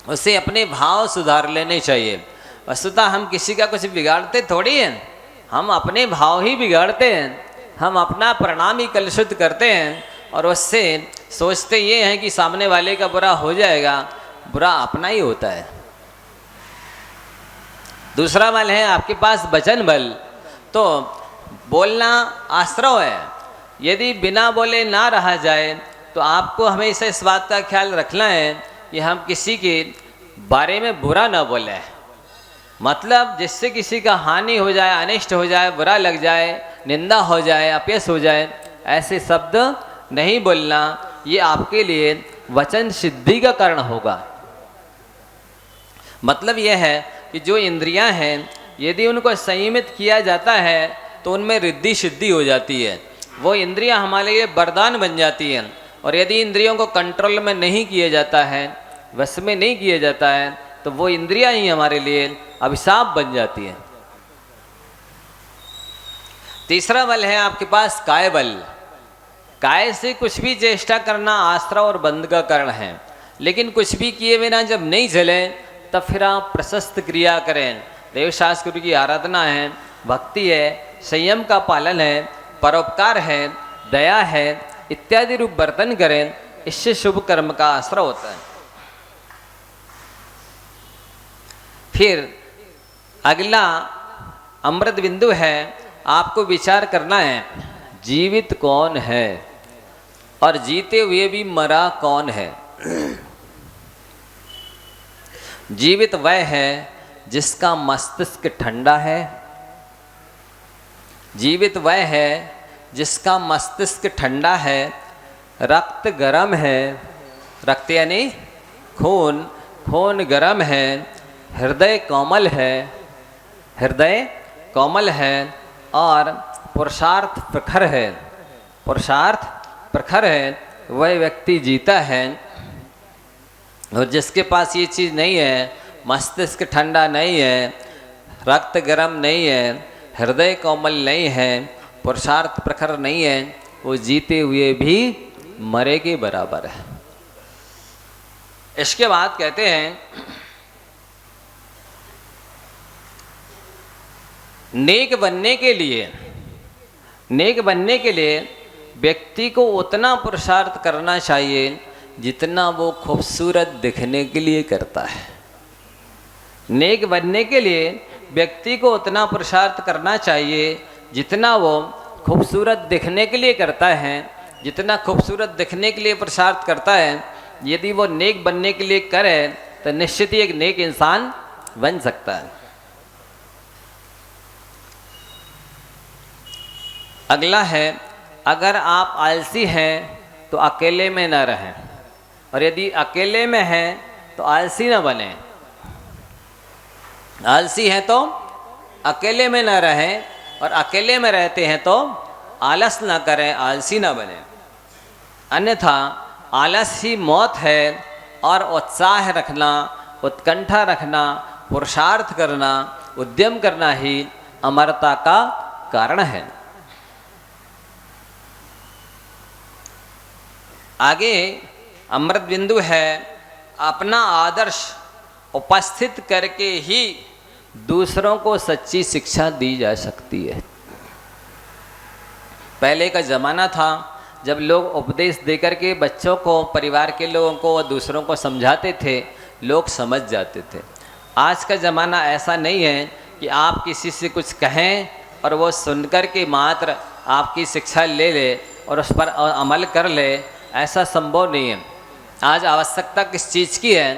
S2: उसे अपने भाव सुधार लेने चाहिए। वस्तुतः हम किसी का कुछ बिगाड़ते थोड़ी हैं, हम अपने भाव ही बिगाड़ते हैं। हम अपना परिणाम ही कलुषित करते हैं और उससे सोचते ये हैं कि सामने वाले का बुरा हो जाएगा, बुरा अपना ही होता है। दूसरा बल है आपके पास वचन बल। तो बोलना आश्रव है। यदि बिना बोले ना रहा जाए तो आपको हमेशा इस बात का ख्याल रखना है कि हम किसी के बारे में बुरा ना बोलें। मतलब जिससे किसी का हानि हो जाए, अनिष्ट हो जाए, बुरा लग जाए, निंदा हो जाए, अपयश हो जाए, ऐसे शब्द नहीं बोलना। ये आपके लिए वचन सिद्धि का कारण होगा। मतलब यह है कि जो इंद्रियां हैं यदि उनको संयमित किया जाता है तो उनमें रिद्धि सिद्धि हो जाती है। वो इंद्रियां हमारे लिए वरदान बन जाती हैं। और यदि इंद्रियों को कंट्रोल में नहीं किया जाता है, वश में नहीं किया जाता है, तो वो इंद्रियां ही हमारे लिए अभिशाप बन जाती हैं। तीसरा बल है आपके पास काय बल। काय से कुछ भी चेष्टा करना आश्रव और बंध का कारण है। लेकिन कुछ भी किए बिना जब नहीं चले तब फिर आप प्रशस्त क्रिया करें। देवशास्त्र गुरु की आराधना है, भक्ति है, संयम का पालन है, परोपकार है, दया है, इत्यादि रूप बर्तन करें। इससे शुभ कर्म का आश्रय होता है। फिर अगला अमृत बिंदु है, आपको विचार करना है जीवित कौन है और जीते हुए भी मरा कौन है। जीवित वह है जिसका मस्तिष्क ठंडा है। जीवित वह है जिसका मस्तिष्क ठंडा है, रक्त गर्म है, रक्त यानी खून, खून गर्म है, हृदय कोमल है, हृदय कोमल है और पुरुषार्थ प्रखर है, पुरुषार्थ प्रखर है। वह व्यक्ति जीता है। और जिसके पास ये चीज़ नहीं है, मस्तिष्क ठंडा नहीं है, रक्त गर्म नहीं है, हृदय कोमल नहीं है, पुरुषार्थ प्रखर नहीं है, वो जीते हुए भी मरे के बराबर है। इसके बाद कहते हैं नेक बनने के लिए, नेक बनने के लिए व्यक्ति को उतना पुरुषार्थ करना चाहिए जितना वो खूबसूरत दिखने के लिए करता है। नेक बनने के लिए व्यक्ति को उतना पुरुषार्थ करना चाहिए जितना वो खूबसूरत दिखने के लिए करता है। जितना खूबसूरत दिखने के लिए पुरुषार्थ करता है, यदि वो नेक बनने के लिए करे तो निश्चित ही एक नेक इंसान बन सकता है। अगला है, अगर आप आलसी हैं तो अकेले में न रहें, और यदि अकेले में हैं तो आलसी न बने। आलसी हैं तो अकेले में न रहें, और अकेले में रहते हैं तो आलस न करें, आलसी न बने। अन्यथा आलस ही मौत है और उत्साह रखना, उत्कंठा रखना, पुरुषार्थ करना, उद्यम करना ही अमरता का कारण है। आगे अमृत बिंदु है, अपना आदर्श उपस्थित करके ही दूसरों को सच्ची शिक्षा दी जा सकती है। पहले का ज़माना था जब लोग उपदेश देकर के बच्चों को, परिवार के लोगों को व दूसरों को समझाते थे, लोग समझ जाते थे। आज का ज़माना ऐसा नहीं है कि आप किसी से कुछ कहें और वो सुनकर के मात्र आपकी शिक्षा ले ले और उस पर अमल कर ले, ऐसा संभव नहीं है। आज आवश्यकता किस चीज़ की है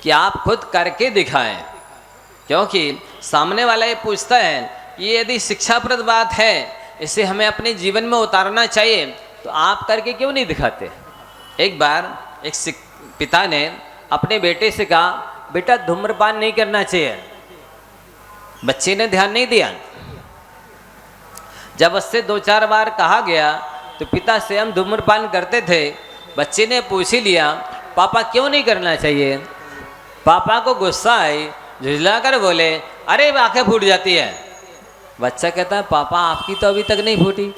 S2: कि आप खुद करके दिखाएं, क्योंकि सामने वाला ये पूछता है कि यदि शिक्षाप्रद बात है, इसे हमें अपने जीवन में उतारना चाहिए, तो आप करके क्यों नहीं दिखाते। एक बार एक पिता ने अपने बेटे से कहा, बेटा धूम्रपान नहीं करना चाहिए। बच्चे ने ध्यान नहीं दिया। जब उससे 2-4 बार कहा गया तो पिता स्वयं धूम्रपान करते थे। बच्चे ने पूछ ही लिया, पापा क्यों नहीं करना चाहिए। पापा को गुस्सा आई, झुझला कर बोले, अरे आंखें फूट जाती है। बच्चा कहता है, पापा आपकी तो अभी तक नहीं फूटी।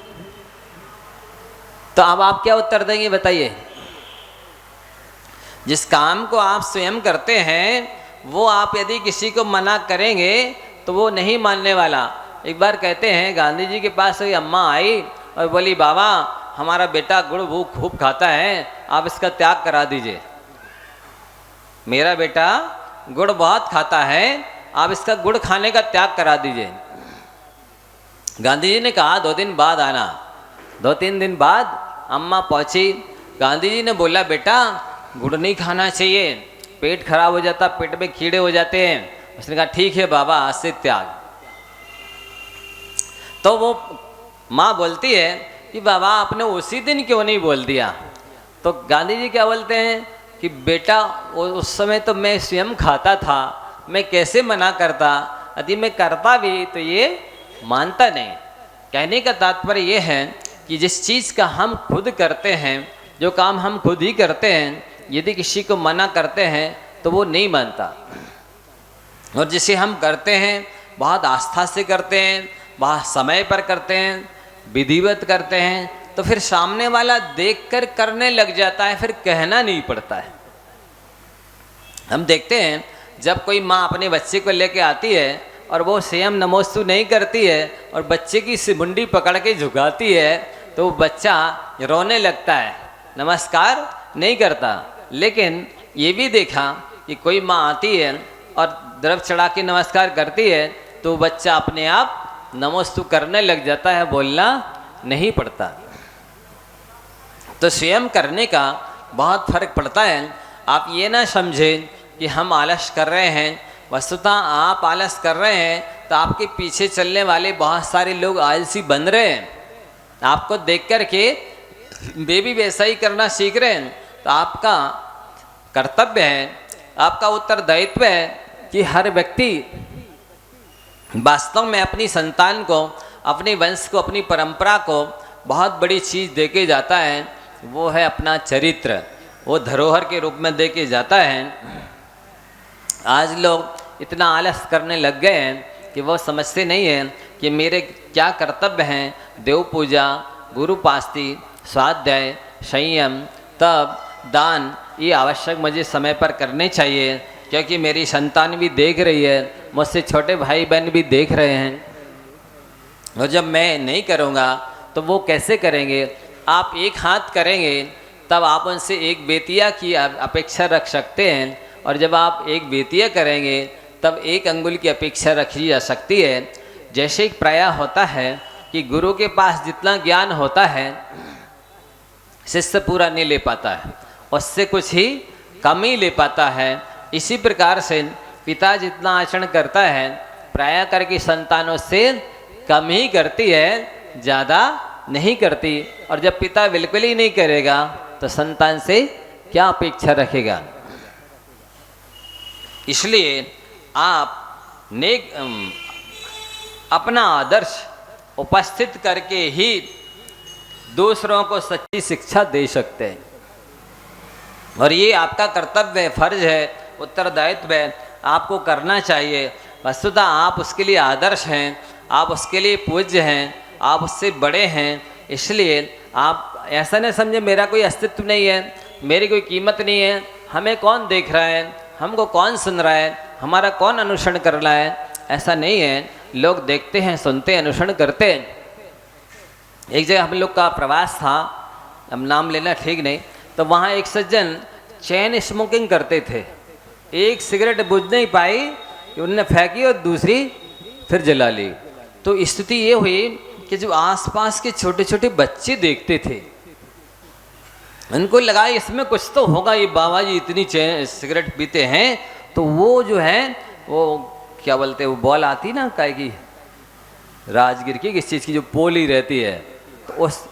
S2: तो अब आप क्या उत्तर देंगे बताइए। जिस काम को आप स्वयं करते हैं वो आप यदि किसी को मना करेंगे तो वो नहीं मानने वाला। एक बार कहते हैं गांधी जी के पास कोई अम्मा आई और बोली, बाबा हमारा बेटा गुड़ खूब खाता है, आप इसका त्याग करा दीजिए। मेरा बेटा गुड़ बहुत खाता है, आप इसका गुड़ खाने का त्याग करा दीजिए। गांधी जी ने कहा 2 दिन बाद आना। 2-3 दिन बाद अम्मा पहुंची। गांधी जी ने बोला, बेटा गुड़ नहीं खाना चाहिए, पेट खराब हो जाता, पेट में कीड़े हो जाते हैं। उसने कहा, ठीक है बाबा, आज से त्याग। तो वो माँ बोलती है कि बाबा आपने उसी दिन क्यों नहीं बोल दिया। तो गांधी जी क्या बोलते हैं कि बेटा उस समय तो मैं स्वयं खाता था, मैं कैसे मना करता, यदि मैं करता भी तो ये मानता नहीं। कहने का तात्पर्य ये है कि जिस चीज़ का हम खुद करते हैं, जो काम हम खुद ही करते हैं, यदि किसी को मना करते हैं तो वो नहीं मानता। और जिसे हम करते हैं बहुत आस्था से करते हैं, बहुत समय पर करते हैं, विधिवत करते हैं, तो फिर सामने वाला देखकर करने लग जाता है, फिर कहना नहीं पड़ता है। हम देखते हैं जब कोई माँ अपने बच्चे को लेके आती है और वो स्वयं नमोस्तु नहीं करती है और बच्चे की सिमुंडी पकड़ के झुकाती है तो वो बच्चा रोने लगता है, नमस्कार नहीं करता। लेकिन ये भी देखा कि कोई माँ आती है और द्रव चढ़ा के नमस्कार करती है तो बच्चा अपने आप नमोस्तु करने लग जाता है, बोलना नहीं पड़ता। तो स्वयं करने का बहुत फर्क पड़ता है। आप ये ना समझें कि हम आलस कर रहे हैं। वस्तुतः आप आलस कर रहे हैं तो आपके पीछे चलने वाले बहुत सारे लोग आलसी बन रहे हैं। आपको देख कर के वे भी वैसा ही करना सीख रहे हैं। तो आपका कर्तव्य है, आपका उत्तरदायित्व है कि हर व्यक्ति वास्तव में अपनी संतान को, अपने वंश को, अपनी परंपरा को बहुत बड़ी चीज़ देके जाता है। वो है अपना चरित्र, वो धरोहर के रूप में देके जाता है। आज लोग इतना आलस करने लग गए हैं कि वो समझते नहीं हैं कि मेरे क्या कर्तव्य हैं। देव पूजा, गुरुपास्ती, स्वाध्याय, संयम, तप, दान, ये आवश्यक मुझे समय पर करने चाहिए, क्योंकि मेरी संतान भी देख रही है, मुझसे छोटे भाई बहन भी देख रहे हैं। और जब मैं नहीं करूँगा तो वो कैसे करेंगे। आप एक हाथ करेंगे तब आप उनसे एक बेतिया की अपेक्षा रख सकते हैं, और जब आप एक बेतिया करेंगे तब एक अंगुल की अपेक्षा रखी जा सकती है। जैसे एक प्रायः होता है कि गुरु के पास जितना ज्ञान होता है शिष्य पूरा नहीं ले पाता है, उससे कुछ ही कम ही ले पाता है। इसी प्रकार से पिता जितना आचरण करता है प्रायः करके संतानों से कम ही करती है, ज़्यादा नहीं करती। और जब पिता बिल्कुल ही नहीं करेगा तो संतान से क्या अपेक्षा रखेगा। इसलिए आप नेक अपना आदर्श उपस्थित करके ही दूसरों को सच्ची शिक्षा दे सकते हैं। और ये आपका कर्तव्य है, फर्ज है, उत्तरदायित्व है, आपको करना चाहिए। वस्तुतः आप उसके लिए आदर्श हैं, आप उसके लिए पूज्य हैं, आप उससे बड़े हैं। इसलिए आप ऐसा नहीं समझे मेरा कोई अस्तित्व नहीं है, मेरी कोई कीमत नहीं है, हमें कौन देख रहा है, हमको कौन सुन रहा है, हमारा कौन अनुसरण कर रहा है। ऐसा नहीं है। लोग देखते हैं, सुनते हैं, अनुसरण करते हैं। एक जगह हम लोग का प्रवास था, अब नाम लेना ठीक नहीं, तो वहाँ एक सज्जन चैन स्मोकिंग करते थे। एक सिगरेट बुझ नहीं पाई, उन्होंने फेंकी और दूसरी फिर जला ली। तो स्थिति ये हुई कि जो आसपास के छोटे छोटे बच्चे देखते थे उनको लगा इसमें कुछ तो होगा, ये बाबा जी इतनी सिगरेट पीते हैं, तो वो जो है वो क्या बोलते हैं, वो बॉल आती ना काय की, राजगिर की किस चीज़ की, जो पोली रहती है, तो उस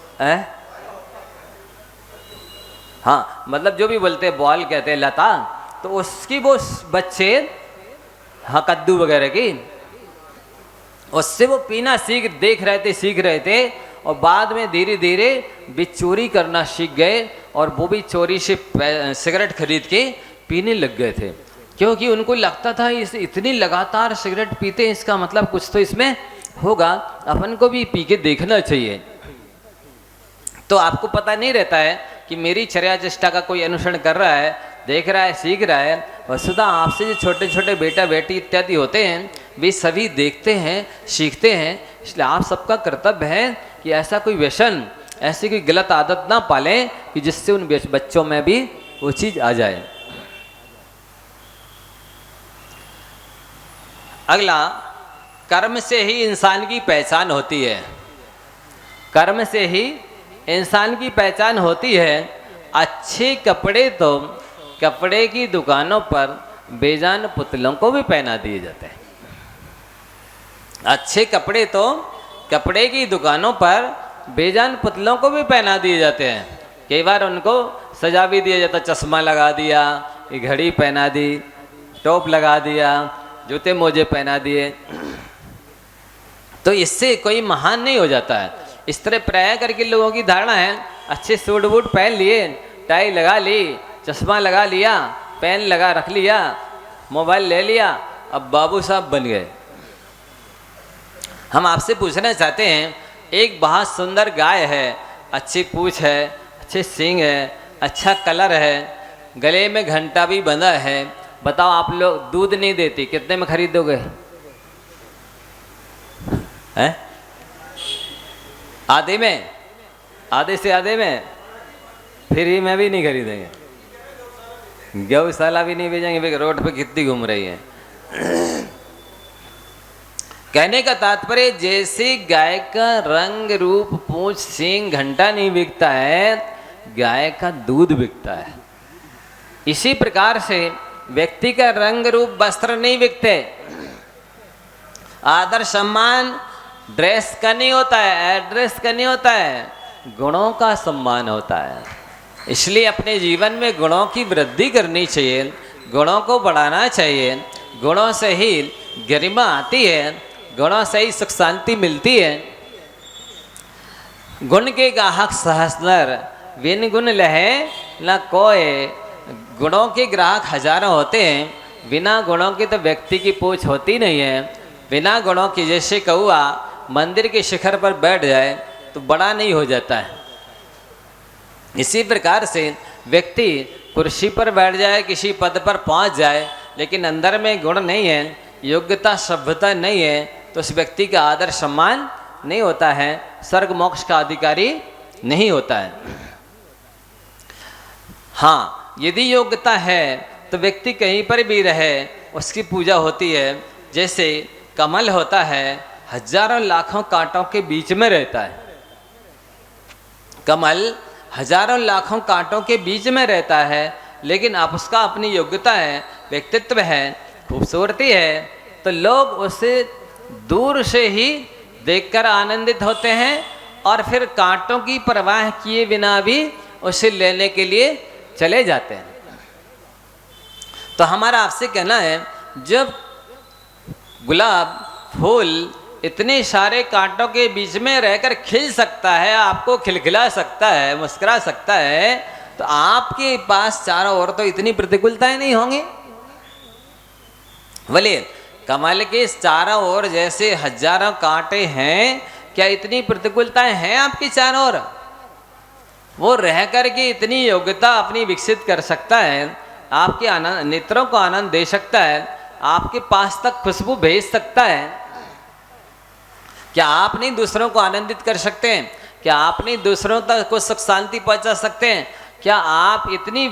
S2: हाँ मतलब जो भी बोलते हैं बॉल कहते हैं, लता, तो उसकी वो बच्चे, हाँ कद्दू वगैरह की, उससे वो पीना सीख रहे थे और बाद में धीरे धीरे भी चोरी करना सीख गए और वो भी चोरी से सिगरेट खरीद के पीने लग गए थे, क्योंकि उनको लगता था इस इतनी लगातार सिगरेट पीते हैं, इसका मतलब कुछ तो इसमें होगा, अपन को भी पी के देखना चाहिए। तो आपको पता नहीं रहता है कि मेरी चर्या चेष्टा का कोई अनुसरण कर रहा है, देख रहा है, सीख रहा है। वस्तुतः आपसे जो छोटे छोटे बेटा बेटी इत्यादि होते हैं वे सभी देखते हैं, सीखते हैं, इसलिए आप सबका कर्तव्य है कि ऐसा कोई व्यसन, ऐसी कोई गलत आदत ना पालें कि जिससे उन बच्चों में भी वो चीज़ आ जाए। अगला, कर्म से ही इंसान की पहचान होती है। कर्म से ही इंसान की पहचान होती है। अच्छे कपड़े तो कपड़े की दुकानों पर बेजान पुतलों को भी पहना दिए जाते हैं। अच्छे कपड़े तो कपड़े की दुकानों पर बेजान पुतलों को भी पहना दिए जाते हैं। कई बार उनको सजा भी दिया जाता, चश्मा लगा दिया, ये घड़ी पहना दी, टोप लगा दिया, जूते मोजे पहना दिए, तो इससे कोई महान नहीं हो जाता है। इस तरह प्राय करके लोगों की धारणा है, अच्छे सूट वूट पहन लिए, टाई लगा ली, चश्मा लगा लिया, पेन लगा रख लिया, मोबाइल ले लिया, अब बाबू साहब बन गए। हम आपसे पूछना चाहते हैं, एक बहुत सुंदर गाय है, अच्छी पूंछ है, अच्छे सींग है, अच्छा कलर है, गले में घंटा भी बंधा है, बताओ आप लोग दूध नहीं देती, कितने में खरीदोगे? हैं? आधे में, आधे से आधे में, फ्री में भी नहीं खरीदेंगे, गौशाला भी नहीं भेजेंगे, रोड पे कितनी घूम रही है। कहने का तात्पर्य, जैसे गाय का रंग रूप पूंछ सींग घंटा नहीं बिकता है, गाय का दूध बिकता है। इसी प्रकार से व्यक्ति का रंग रूप वस्त्र नहीं बिकते, आदर सम्मान ड्रेस का नहीं होता है, एड्रेस का नहीं होता है, गुणों का सम्मान होता है। इसलिए अपने जीवन में गुणों की वृद्धि करनी चाहिए, गुणों को बढ़ाना चाहिए। गुणों से ही गरिमा आती है, गुणों से ही सुख शांति मिलती है। गुण के गाहक सहस्र, बिन गुण लहे न कोय। गुणों के ग्राहक हजारों होते हैं, बिना गुणों के तो व्यक्ति की पूछ होती नहीं है। बिना गुणों की, जैसे कौआ मंदिर के शिखर पर बैठ जाए तो बड़ा नहीं हो जाता है, इसी प्रकार से व्यक्ति कुर्सी पर बैठ जाए, किसी पद पर पहुंच जाए, लेकिन अंदर में गुण नहीं है, योग्यता सभ्यता नहीं है, तो उस व्यक्ति का आदर सम्मान नहीं होता है, स्वर्ग मोक्ष का अधिकारी नहीं होता है। हाँ, यदि योग्यता है तो व्यक्ति कहीं पर भी रहे उसकी पूजा होती है। जैसे कमल होता है, हजारों लाखों कांटों के बीच में रहता है। कमल हजारों लाखों कांटों के बीच में रहता है, लेकिन आप उसका अपनी योग्यता है, व्यक्तित्व है, खूबसूरती है, तो लोग उसे दूर से ही देखकर आनंदित होते हैं और फिर कांटों की परवाह किए बिना भी उसे लेने के लिए चले जाते हैं। तो हमारा आपसे कहना है, जब गुलाब फूल इतने सारे कांटों के बीच में रहकर खिल सकता है, आपको खिलखिला सकता है, मुस्कुरा सकता है, तो आपके पास चारों ओर तो इतनी प्रतिकूलताएं नहीं होंगी। बोलिए, कमल के चारों ओर जैसे हजारों कांटे हैं, क्या इतनी प्रतिकूलताएं हैं आपकी चारों ओर? वो रह करके इतनी योग्यता अपनी विकसित कर सकता है, आपके आनंद नेत्रों को आनंद दे सकता है, आपके पास तक खुशबू भेज सकता है। क्या आप नहीं दूसरों को आनंदित कर सकते हैं? क्या आप नहीं दूसरों तक को सुख शांति पहुंचा सकते हैं? क्या आप इतनी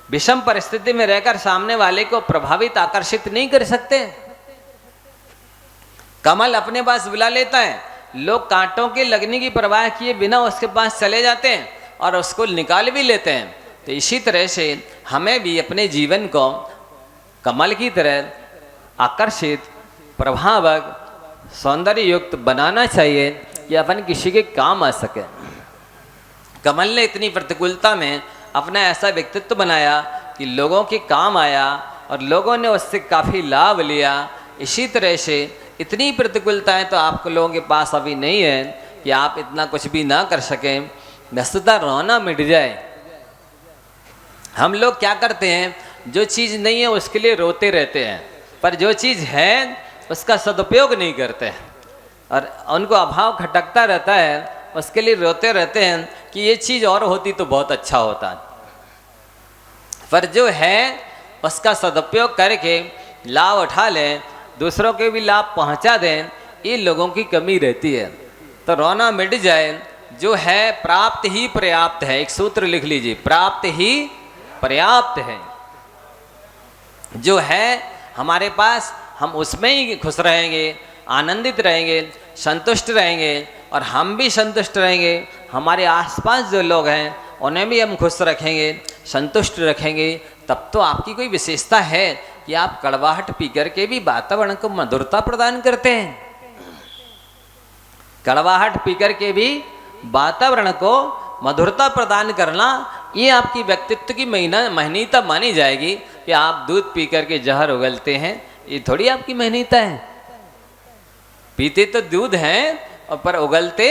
S2: विषम परिस्थिति में रहकर सामने वाले को प्रभावित आकर्षित नहीं कर सकते? कमल अपने पास बुला लेता है, लोग कांटों के लगने की परवाह किए बिना उसके पास चले जाते हैं, और उसको निकाल भी लेते हैं। तो इसी तरह से हमें भी अपने जीवन को कमल की तरह आकर्षित, प्रभावक, सौंदर्य युक्त बनाना चाहिए कि अपन किसी के काम आ सके। कमल ने इतनी प्रतिकूलता में अपना ऐसा व्यक्तित्व बनाया कि लोगों के काम आया और लोगों ने उससे काफ़ी लाभ लिया। इसी तरह से इतनी प्रतिकूलताएं तो आपको लोगों के पास अभी नहीं है कि आप इतना कुछ भी ना कर सकें, व्यस्तता रोना मिट जाए। हम लोग क्या करते हैं, जो चीज़ नहीं है उसके लिए रोते रहते हैं, पर जो चीज़ है उसका सदुपयोग नहीं करते हैं और उनको अभाव खटकता रहता है, उसके लिए रोते रहते हैं कि ये चीज़ और होती तो बहुत अच्छा होता। पर जो है उसका सदुपयोग करके लाभ उठा लें, दूसरों के भी लाभ पहुंचा दें, ये लोगों की कमी रहती है। तो रोना मिट जाए। जो है प्राप्त ही पर्याप्त है। एक सूत्र लिख लीजिए, प्राप्त ही पर्याप्त है। जो है हमारे पास हम उसमें ही खुश रहेंगे, आनंदित रहेंगे, संतुष्ट रहेंगे और हम भी संतुष्ट रहेंगे। हमारे आसपास जो लोग हैं उन्हें भी हम खुश रखेंगे, संतुष्ट रखेंगे। तब तो आपकी कोई विशेषता है कि आप कड़वाहट पी करके भी वातावरण को मधुरता प्रदान करते हैं। कड़वाहट पी करके भी वातावरण को मधुरता प्रदान करना, ये आपकी व्यक्तित्व की महनीयता मानी जाएगी। कि आप दूध पी करके जहर उगलते हैं, ये थोड़ी आपकी महनीयता है। पीते तो दूध हैं और पर उगलते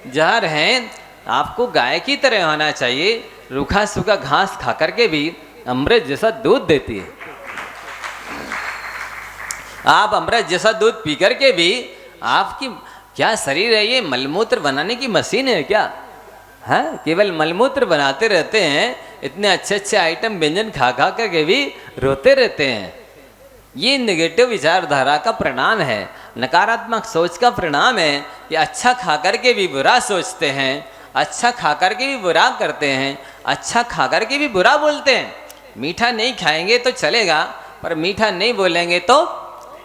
S2: जहर हैं। आपको गाय की तरह होना चाहिए, रूखा सूखा घास खा करके भी अमृत जैसा दूध देती है। आप अमृत जैसा दूध पी करके भी आपकी क्या शरीर है, ये मलमूत्र बनाने की मशीन है क्या? हाँ, केवल मलमूत्र बनाते रहते हैं। इतने अच्छे अच्छे आइटम व्यंजन खा खा करके भी रोते रहते हैं। ये नेगेटिव विचारधारा का परिणाम है, नकारात्मक सोच का परिणाम है कि अच्छा खा करके भी बुरा सोचते हैं, अच्छा खा करके भी बुरा करते हैं, अच्छा खा करके भी बुरा बोलते हैं। मीठा नहीं खाएंगे तो चलेगा, पर मीठा नहीं बोलेंगे तो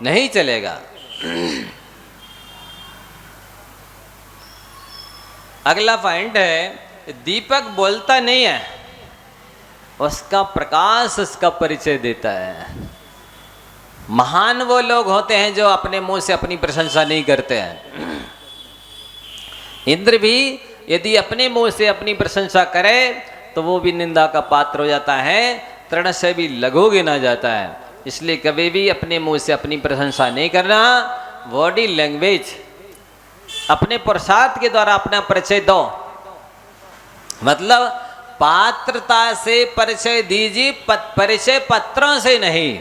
S2: नहीं चलेगा। अगला पॉइंट है, दीपक बोलता नहीं है, उसका प्रकाश उसका परिचय देता है। महान वो लोग होते हैं जो अपने मुंह से अपनी प्रशंसा नहीं करते हैं। इंद्र भी यदि अपने मुंह से अपनी प्रशंसा करे तो वो भी निंदा का पात्र हो जाता है, तृण से भी लघु गिना जाता है। इसलिए कभी भी अपने मुंह से अपनी प्रशंसा नहीं करना। बॉडी लैंग्वेज, अपने पुरुषार्थ के द्वारा अपना परिचय दो। मतलब पात्रता से परिचय दीजिए, परिचय पत्रों से नहीं।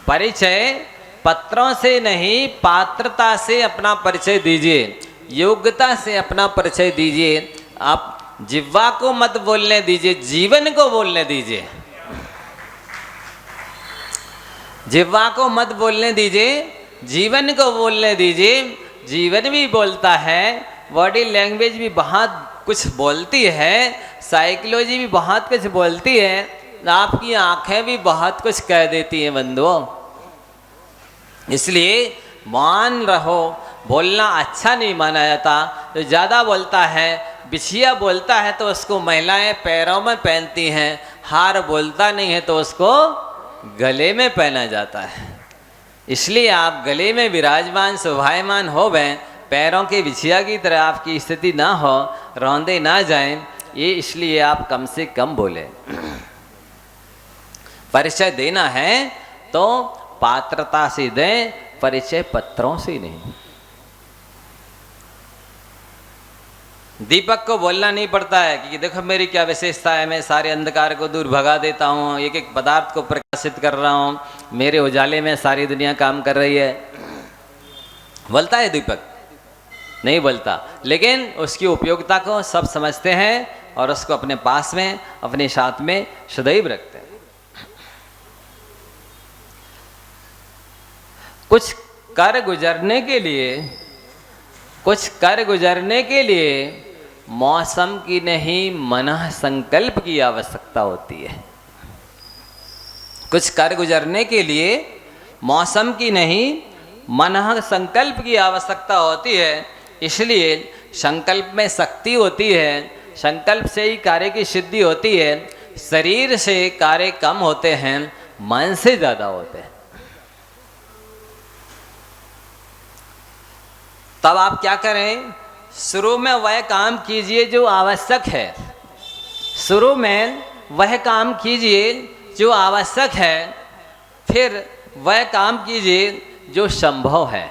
S2: परिचय पत्रों से नहीं, पात्रता से अपना परिचय दीजिए, योग्यता से अपना परिचय दीजिए। आप जिह्वा को मत बोलने दीजिए, जीवन को बोलने दीजिए। जिह्वा को मत बोलने दीजिए, जीवन को बोलने दीजिए। जीवन भी बोलता है, बॉडी लैंग्वेज भी बहुत कुछ बोलती है, साइकोलॉजी भी बहुत कुछ बोलती है, आपकी आंखें भी बहुत कुछ कह देती हैं बंधुओं। इसलिए मान रहो, बोलना अच्छा नहीं माना जाता। तो ज़्यादा बोलता है, बिछिया बोलता है तो उसको महिलाएं पैरों में पहनती हैं, हार बोलता नहीं है तो उसको गले में पहना जाता है। इसलिए आप गले में विराजमान शोभायमान हो गए, पैरों के बिछिया की तरह आपकी स्थिति ना हो, रौंदे ना जाएं, ये इसलिए आप कम से कम बोले। परिचय देना है तो पात्रता से दें, परिचय पत्रों से नहीं। दीपक को बोलना नहीं पड़ता है कि देखो मेरी क्या विशेषता है, मैं सारे अंधकार को दूर भगा देता हूँ, एक एक पदार्थ को प्रकाशित कर रहा हूँ, मेरे उजाले में सारी दुनिया काम कर रही है। बोलता है दीपक? नहीं बोलता, लेकिन उसकी उपयोगिता को सब समझते हैं और उसको अपने पास में, अपने साथ में सदैव रखते हैं। कुछ कर गुजरने के लिए मौसम की नहीं, मनः संकल्प की आवश्यकता होती है। कुछ कर गुजरने के लिए मौसम की नहीं, मनः संकल्प की आवश्यकता होती है। इसलिए संकल्प में शक्ति होती है, संकल्प से ही कार्य की सिद्धि होती है। शरीर से कार्य कम होते हैं, मन से ज़्यादा होते हैं। तब आप क्या करें? शुरू में वह काम कीजिए जो आवश्यक है। शुरू में वह काम कीजिए जो आवश्यक है, फिर वह काम कीजिए जो संभव है।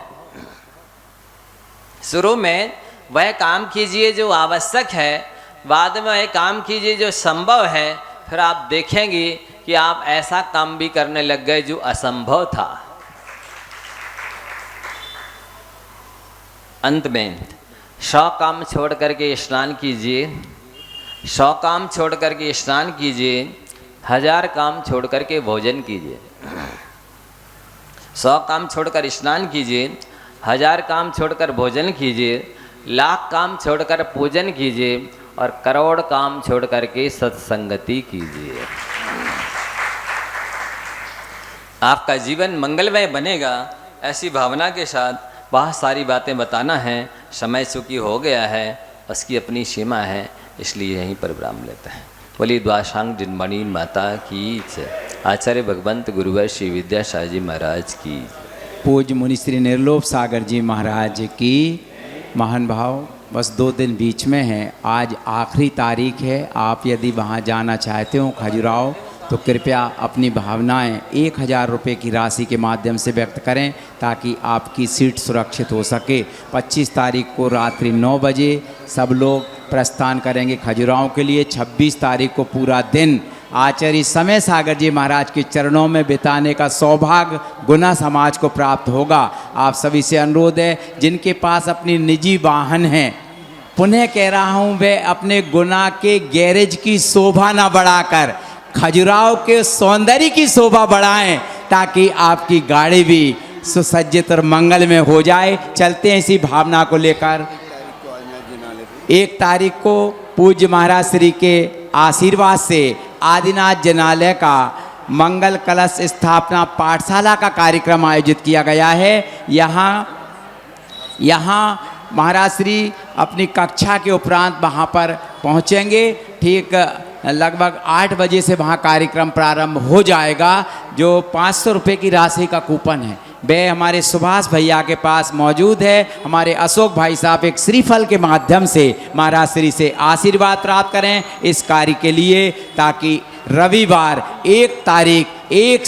S2: शुरू में वह काम कीजिए जो आवश्यक है, बाद में वह काम कीजिए जो संभव है। फिर आप देखेंगे कि आप ऐसा काम भी करने लग गए जो असंभव था। अंत में 100 काम छोड़ करके स्नान कीजिए, 100 काम छोड़ करके स्नान कीजिए, 1000 काम छोड़ करके भोजन कीजिए। 100 काम छोड़कर स्नान कीजिए, 1000 काम छोड़कर भोजन कीजिए, लाख काम छोड़कर पूजन कीजिए और करोड़ काम छोड़ करके सत्संगति कीजिए। आपका जीवन मंगलमय बनेगा। ऐसी भावना के साथ बहुत सारी बातें बताना है, समय चूँकि हो गया है, उसकी अपनी सीमा है, इसलिए यहीं पर विराम लेते हैं। बोली द्वाशांग जिनमणि माता की जय। आचार्य भगवंत गुरुवर श्री विद्यासागर जी महाराज की।
S1: पूज्य मुनि श्री निर्लोभ सागर जी महाराज की। महान भाव, बस 2 दिन बीच में है। आज आखिरी तारीख है। आप यदि वहाँ जाना चाहते हो खजुराहो, तो कृपया अपनी भावनाएं 1000 रुपये की राशि के माध्यम से व्यक्त करें ताकि आपकी सीट सुरक्षित हो सके। 25 तारीख को रात्रि 9 बजे सब लोग प्रस्थान करेंगे खजुराहो के लिए। 26 तारीख को पूरा दिन आचार्य समय सागर जी महाराज के चरणों में बिताने का सौभाग्य गुना समाज को प्राप्त होगा। आप सभी से अनुरोध है, जिनके पास अपनी निजी वाहन है, पुनः कह रहा हूँ, वे अपने गुना के गैरेज की शोभा न बढ़ाकर खजुराहो के सौंदर्य की शोभा बढ़ाएं ताकि आपकी गाड़ी भी सुसज्जित और मंगल में हो जाए। चलते हैं इसी भावना को लेकर। 1 तारीख को पूज्य महाराज श्री के आशीर्वाद से आदिनाथ जनालय का मंगल कलश स्थापना पाठशाला का कार्यक्रम आयोजित किया गया है। यहाँ महाराज श्री अपनी कक्षा के उपरांत वहाँ पर पहुँचेंगे। ठीक लगभग 8 बजे से वहाँ कार्यक्रम प्रारंभ हो जाएगा। जो 500 रुपये की राशि का कूपन है वह हमारे सुभाष भैया के पास मौजूद है। हमारे अशोक भाई साहब एक श्रीफल के माध्यम से महाराज श्री से आशीर्वाद प्राप्त करें इस कार्य के लिए, ताकि रविवार 1 तारीख 1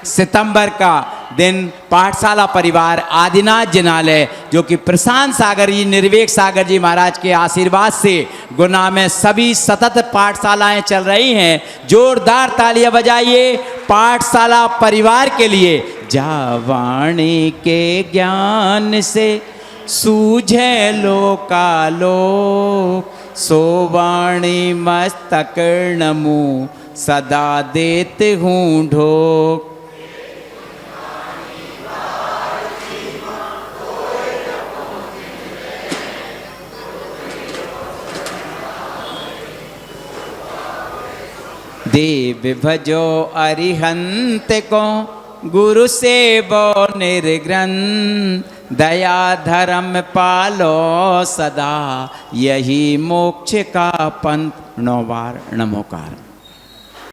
S1: सितंबर का दिन पाठशाला परिवार आदिनाथ जनालय, जो कि प्रशांत सागर जी, निर्वेक सागर जी महाराज के आशीर्वाद से गुना में सभी सतत पाठशालाएं चल रही हैं। जोरदार तालियां बजाइए पाठशाला परिवार के लिए। जावाणी के ज्ञान से सूझे लोकालोक, सोवाणी मस्तक नमु सदा देते हूँ ढोक। देव भजो अरिहंत को, गुरु सेवो निर्ग्रंथ, दया धर्म पालो सदा, यही मोक्ष का पंथ। 9 बार नमोकार।